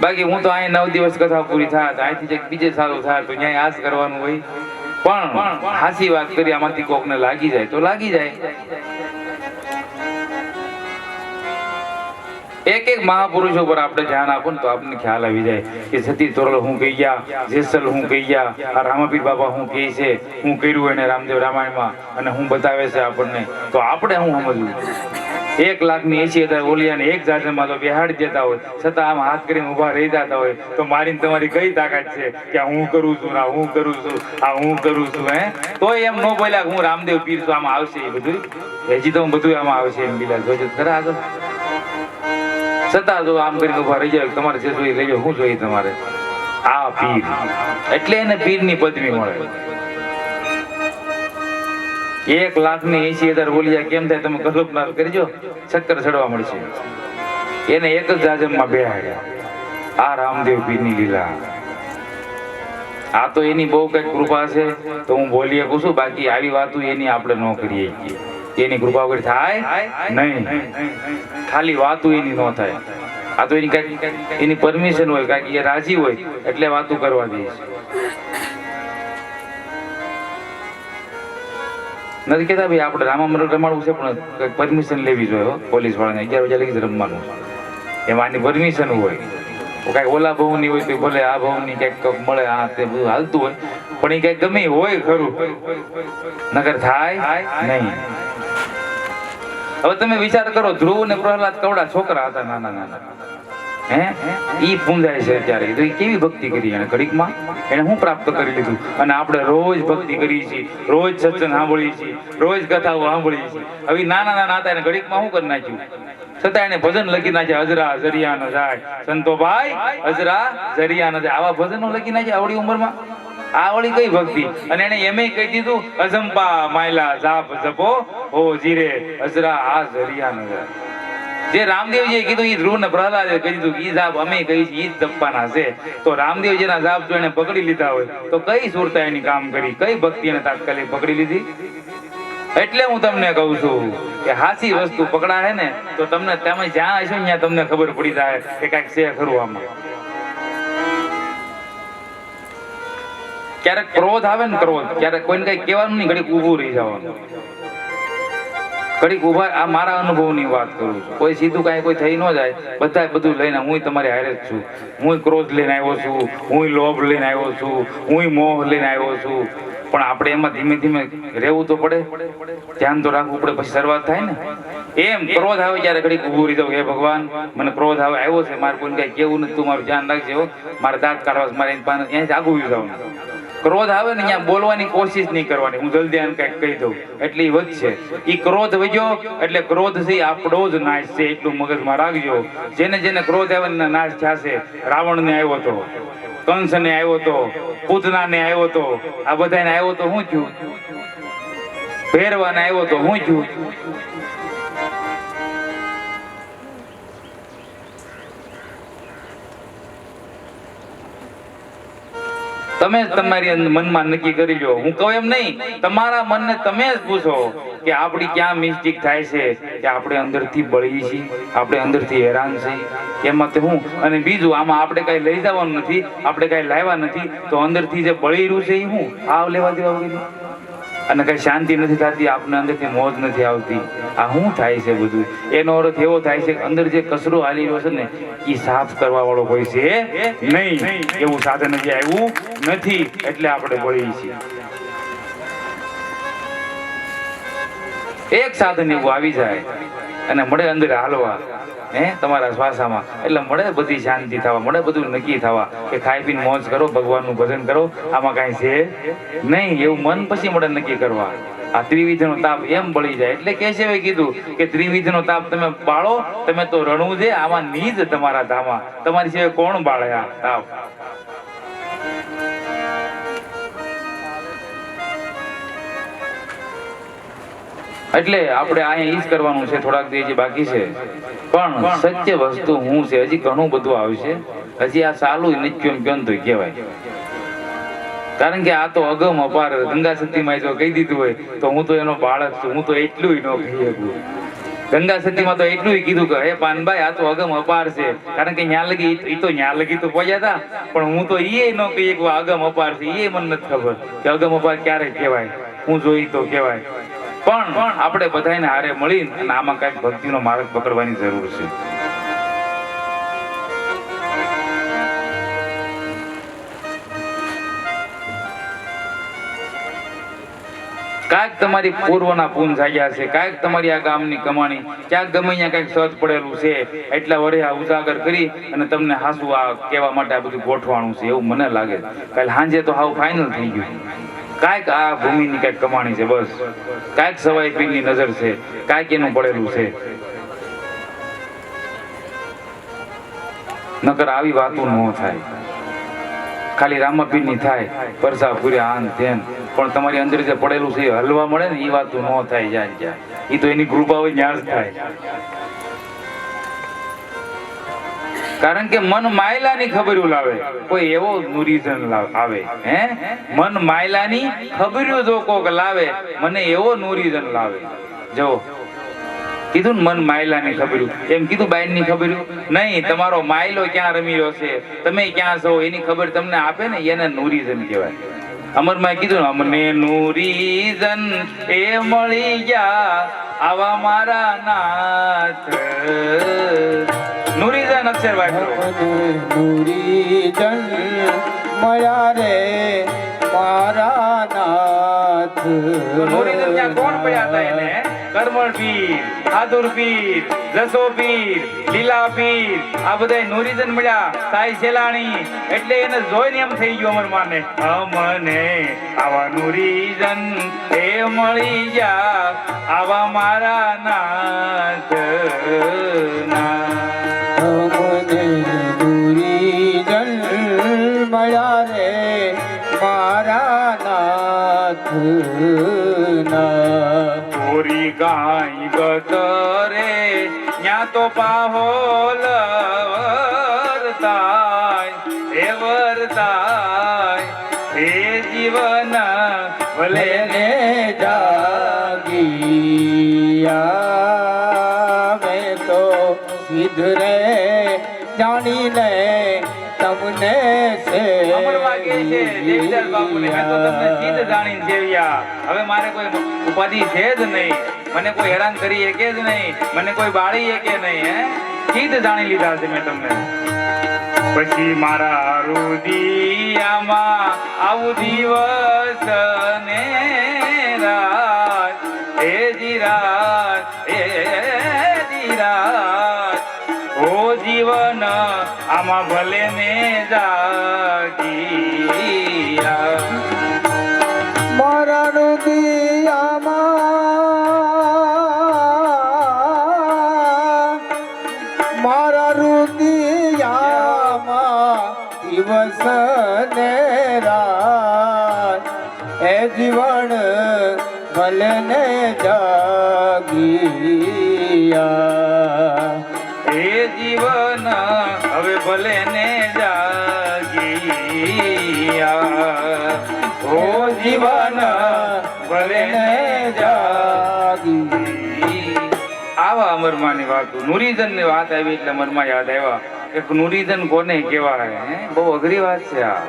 બાકી હું તો અહીં 9 દિવસ કથા પૂરી થાય અહીંથી બીજે સારું થાય તો ન્યાય આસ કરવાનું હોય પણ હાસી વાત કરી આમાંથી કોકને લાગી જાય તો લાગી જાય એક એક મહાપુરુષો પર આપણે ધ્યાન આપો ને તો આપણને ખ્યાલ આવી જાય કે સતી તોરલ હું કહી ગયા, જેસલ હું કહી ગયા, આ રામાપીર બાબા હું કહે છે, હું કર્યું એને રામદેવ રામાયણમાં અને હું બતાવે છે આપણને, તો આપણે હું સમજવું 1,80,000 ઓલિયાને એક જાજરમાં તો બેહાડી દેતા હોય છતાં આમ હાથ કરીને ઊભા રહી જતા હોય તો મારીને તમારી કઈ તાકાત છે કે હું કરું છું, આ હું કરું છું, આ હું કરું છું, હે તોય એમ ન બોલ્યા હું રામદેવ પીર છું, આમાં આવશે એ બધું હજી તો બધું આમાં આવશે એમ બીલા જોજો ખરા આગળ છતાં જો આમ કરીને ઊભા રહી જાય તમારે જે જોઈએ લઈ જાઓ, શું જોઈએ તમારે આ પીર એટલે એને પીરની પદવી મળે. 1,80,000 બોલ્યા કેમ થાય તમે કલ્પના કરજો, ચક્કર ચડવા મળશે. એને એક જ જાજમમાં બેહાડ્યા. આ રામદેવ પીરની લીલા, આ તો એની બહુ કઈક કૃપા છે તો હું બોલી શકું છું, બાકી આવી વાતો એની આપણે ન કરીએ. એની કૃપા વગર થાય નહીં, ખાલી વાતો એની ન થાય. આ તો એની કઈક એની પરમિશન હોય, કાંઈક એ રાજી હોય એટલે વાતો કરવા દે છે. નથી કેતા ભાઈ આપણે રામામૃત રમાડવું છે પણ પરમિશન લેવી જોઈએ પોલીસ વાળાને, 11 વાગ્યા લગી રમવાનું એમાં આની પરમિશન હોય. કઈક ઓલા ભાવની હોય તો ભલે આ ભાવની કઈક મળે, આ તે બધું હાલતું હોય પણ એ કઈક ગમે હોય ખરું, નગર થાય નહીં. હવે તમે વિચાર કરો, ધ્રુવ ને પ્રહલાદ કવડા છોકરા હતા નાના નાના, હે ઈ પૂંજાય છે અત્યારે, તો એ કેવી ભક્તિ કરી એને ઘડીકમાં, એને શું પ્રાપ્ત કરી લીધું. અને આપણે રોજ ભક્તિ કરીએ છીએ, રોજ સત્સંગ સાંભળીએ છીએ, રોજ કથાઓ સાંભળીએ છીએ. હવે નાના નાના હતા એને ઘડીકમાં શું કરી નાખ્યું, છતાં એને ભજન લખી નાખ્યા, અજરા જરિયા ન જાય સંતો ભાઈ, અજરા જરિયા ન જાય. આવા ભજનો લખી નાખ્યા આવડી ઉંમરમાં. આ વળી કઈ ભક્તિ. અને એને એમ કહી દીધું અજંપા માયલા જાપ જપો ઓ જીરે અજરા આ જરિયા ન જાય. જે રામદેવજીએ કીધું એ ધ્રુવ ને પ્રહલાદે કહી દીધું ઈ જાપ અમે કહી છીએ, ઈ જ જપવાના છે. તો રામદેવજીના જાપ જો એને પકડી લીધા હોય તો કઈ સુરતા એની કામ કરી, કઈ ભક્તિ એને તાત્કાલિક પકડી લીધી. એટલે હું તમને કહું છું કે હાસી વસ્તુ પકડાય ને તો તમને તમે જ્યાં હશો ત્યાં તમને ખબર પડી જાય કે કઈક છે ખરું આમાં. ક્યારેક ક્રોધ આવે ને, ક્રોધ ક્યારેક કોઈને કઈ કહેવાનું નહીં, ઘડીક ઊભું રહી જવાનું, ઘડીક ઉભા. આ મારા અનુભવની વાત કરું છું. કોઈ સીધું કાંઈ કોઈ થઈ ન જાય, બધા બધું લઈને હું તમારી હારે જ છું. હું ક્રોધ લઈને આવ્યો છું, હું લોભ લઈને આવ્યો છું, હું મોહ લઈને આવ્યો છું. પણ આપણે એમાં ધીમે ધીમે રહેવું તો પડે, ધ્યાન તો રાખવું પડે, પછી શરૂઆત થાય ને. એમ ક્રોધ આવે ત્યારે ઘડીક ઊભું રહી જાવ, હે ભગવાન મને ક્રોધ આવે આવ્યો છે, મારે કોઈને કઈ કેવું નથી, તું મારું ધ્યાન રાખજે, મારે દાંત કાઢવા મારે ત્યાંથી આગું જવાનું. ક્રોધ આવે ને ત્યાં બોલવાની કોશિશ નહીં કરવાની, હું જલ્દી આને કઈક કહી દઉં એટલે એ વધશે. એ ક્રોધ વધ્યો એટલે ક્રોધ થી આપણો જ નાશ છે, એટલું મગજમાં રાખજો. જેને જેને ક્રોધ આવે ને નાશ થશે. રાવણ ને આવ્યો હતો, કંસને આવ્યો તો, પૂતનાને આવ્યો તો, આ બધાને આવ્યો તો શું થયું? ભેરવાને આવ્યો તો શું થયું? તમે જ તમારી મનમાં નક્કી કરી લો. હું કહું એમ નહીં, તમારા મનને તમે જ પૂછો કે આપણી ક્યાં મિસ્ટેક થાય છે, કે આપણે અંદરથી બળી છીએ, આપણે અંદરથી હેરાન છીએ એમાં તે હું. અને બીજું, આમાં આપણે કઈ લઈ જવાનું નથી, આપણે કઈ લાવ્યા નથી, તો અંદરથી જે બળી રહ્યું છે એ હું આવ લેવા દેવા વગર, અને કઈ શાંતિ નથી થતી, આપને અંદરથી મોજ નથી આવતી. આ શું થાય છે બધું? એનો અર્થ એવો થાય છે કે અંદર જે કચરો હાલી રહ્યો છે ને એ સાફ કરવા વાળો કોઈ છે નહીં, એવું સાધન હજી આવ્યું નથી, એટલે આપણે બળી છીએ. એક સાધન એવું આવી જાય અને મળે અંદર હાલવા, તમારા શ્વાસામાં, એટલે મળે બધી શાંતિ થવા, મળે બધું નક્કી થવા કે ખાઈ પીને મોજ કરો, ભગવાનનું ભજન કરો, આમાં કાંઈ છે નહીં, એવું મન પછી મળે નક્કી કરવા. આ ત્રિવિધનો તાપ એમ બળી જાય. એટલે કેશવે કીધું કે ત્રિવિધનો તાપ તમે બાળો, તમે તો રણવું છે આમાં નીજ તમારા ધામા. તમારી સિવાય કોણ બાળે આ તાપ? એટલે આપણે અહીંયા ઈ જ કરવાનું છે. થોડાક દિવસ બાકી છે, પણ સત્ય વસ્તુ હું છે, હજી ઘણું બધું આવશે. હજી આ ચાલુ નિત્યમ ક્યંતો કહેવાય. કારણ કે આ તો અગમ અપાર ગંગા સતીમાં જો કહી દીધું હોય તો હું તો એનો બાળક છું, હું તો એટલું ન કહી શકું. ગંગા સતીમાં તો એટલું કીધું કે હે પાનભાઈ આ તો અગમ અપાર છે. કારણ કે ન્યા લગી ઈ તો ન્યા લગી તો પહોંચ્યા હતા, પણ હું તો એ ન કહીએ કે અગમ અપાર છે. એ મને નથી ખબર કે અગમ અપાર ક્યારે કહેવાય, હું જોઈ તો કહેવાય. પણ આપણે બધાને હારે મળી અને આમાં કઈક ભક્તિનો માર્ગ પકડવાની જરૂર છે. કાંઈક તમારી પૂર્વના પૂન જાગ્યા છે, કાંઈક તમારી આ ગામની કમાણી, ક્યાંક ગમે ત્યાં કાંઈક સત પડેલું છે, એટલા વડે આ ઉજાગર કરી અને તમને હાસુ આ કહેવા માટે આ બધું ગોઠવાનું છે, એવું મને લાગે. કાલે સાંજે તો હાવ ફાઇનલ થઈ ગયું. કાંઈક આ ભૂમિની કાંઈક કમાણી છે, બસ કાંઈક સવાઈ પીરની નજર છે, કાંઈક એનું પડેલું છે. નકર આવી વાતો ન થાય, ખાલી રામાપીરની થાય, પરસા પૂર્યા આન તેન, પણ તમારી અંદર જે પડેલું છે હલવા મળે ને એ વાતો ન થાય. જ્યાં જ્યાં એ તો એની કૃપા હોય ત્યાં જ થાય. કારણ કે મન માયલાની ખબર્યું લાવે, કોઈ એવો નુરીજન આવે, મન માયલાની ખબર્યું જો કોક લાવે, મને એવો નુરીજન લાવે. જો કીધું ને મન માયલાની ખબર્યું, એમ કીધું બાઈનની ખબર્યું નહીં. તમારો માયલો ક્યાં રમી રહ્યો છે, તમે ક્યાં છો, એની ખબર તમને આપે ને એને નુરીજન કહેવાય. અમરમાં કીધું ને અમને નુરીજન એ મળી ગયા આવા મારા નાથ. નુરીજન અક્ષર વાંચો. નુરીજન મળ્યા રે મારા નાથ. નુરીજન ત્યાં કોણ પડ્યા હતા એને? કરમળ પીર, હાદુર પીર, જસો પીર, લીલા પીર, આ બધા નુરીજન મળ્યા. સાઈ સેલાણી, એટલે એને જોઈને એમ થઈ ગયું અમરમાને, અમને આવા નુરીજન એ મળી ગયા આવા મારા નાથ ના. અમને નુરીજન મળ્યા રે મારા નાથ ના. પૂરી ગાય ગતરે ન્યા તો પાહોલ વર્તાય, એ વર્તાય એ જીવન ભલે ને જાગિયા મેં તો સિદ્ધ રે જાણીને તમને અમરમાં કહે છે દેવીદાસ બાપુને, મેં તો તમને ચીજ જાણીને સેવ્યા. હવે મારે કોઈ ઉપાધિ છે જ નહીં, મને કોઈ હેરાન કરી શકે જ નહીં, મને કોઈ બાળી શકે નહીં. ચીજ જાણી લીધા છે મેં તમને. પછી મારા રુદિયામાં આવું દિવસ ને રાત, એ જીરાત એ જીરાત, ઓ જીવન આમાં ભલે ને જાગિયા. મારા રુદિયામાં, મારા રુદિયામાં દિવસ ભલે ને જાગિયા હે જીવન હવે ભલે ને જાગિયા ઓ જીવન ભલે ને જાગી આવા અમરમાની વાતો નુરીજન ની વાત આવી એટલે અમરમાં યાદ આવ્યા એક નુરીજન કોને કહેવાય બહુ અઘરી વાત છે આ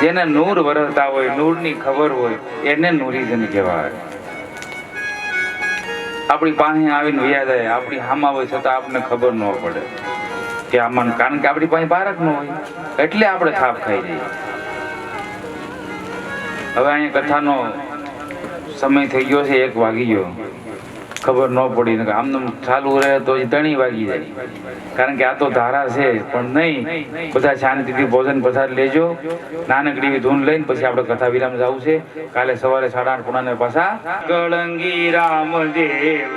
જેને નૂર વરસતા હોય નૂર ની ખબર હોય એને નુરીજન કહેવાય આપણી પાસે આવીને વ્યા જાય આપણી હામાં હોય છતાં આપણને ખબર ન પડે કે આમાં કારણ કે આપણી પાસે પારક ન હોય એટલે આપણે થાપ ખાઈ જઈએ હવે અહીંયા કથાનો સમય થઈ ગયો છે 1 વાગી ગયો ખબર ન પડી ને આમ ચાલુ રહે તો 3 વાગી જાય કારણ કે આ તો ધારા છે પણ નહીં બધા શાંતિથી ભોજન પસાર લેજો નાનકડી એવી ધૂન લઈને પછી આપણે કથા વિરામ જવું છે કાલે સવારે 8:30 પૂર્ણાને પાછા કળંગી રામદેવ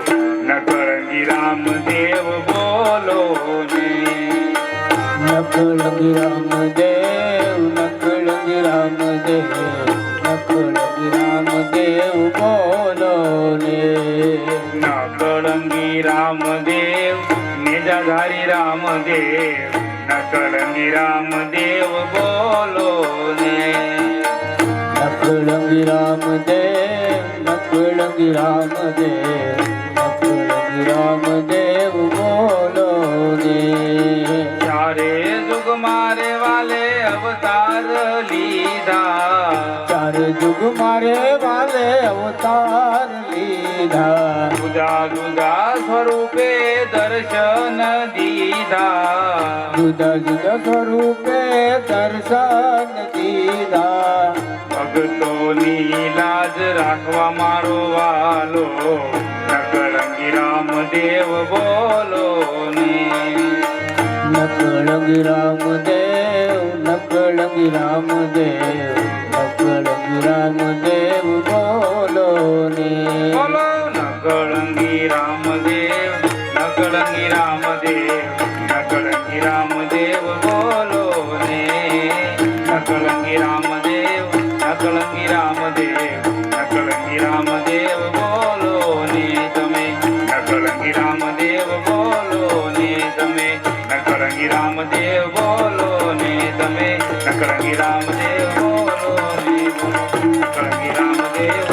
નકળંગી રામદેવ બોલો ને નકળંગી રામદેવ નકળંગી રામદેવ નકળંગી રામદેવ બોલો ને નકળંગી રામદેવ નેજાધારી રામદેવ નકળંગી રામદેવ બોલો ને નકળંગી રામદેવ નકળંગી રામદેવ નકળંગી રામદેવ બોલો ને ચારે જુગ મારે વાલે અવતાર લીધા ચાર જુગ મારે વાલે અવતાર લીધા જુદા જુદા સ્વરૂપે દર્શન દીધા જુદા જુદા સ્વરૂપે દર્શન દીધા ભક્તોની લાજ રાખવા મારો વાલો નકળંગી રામદેવ બોલો ને નકળંગી રામદેવ નકળંગી રામદેવ નકળંગી રામદેવ બોલો ને બોલો નકળંગી રામદેવ નકળંગી રામદેવ નકળંગી રામદેવ બોલો ને નકળંગી રામદેવ નકળંગી રામદેવ નકળંગી રામદેવ બોલો ને તમે નકળંગી રામદેવ બોલો ને તમે નકળંગી રામદેવ બોલો ને તમે નકળંગી રામદેવ બોલો ને નકળંગી રામદેવ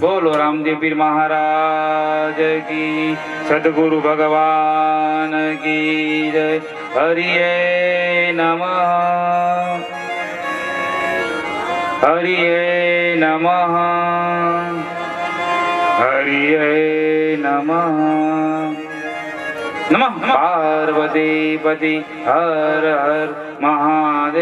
બોલો રામદેવ પીર મહારાજ કી સદગુરુ ભગવાન કી જય હરિએ નમઃ હરિએ નમઃ હરિએ નમઃ નમઃ પાર્વતી પતિ હર હર મહાદેવ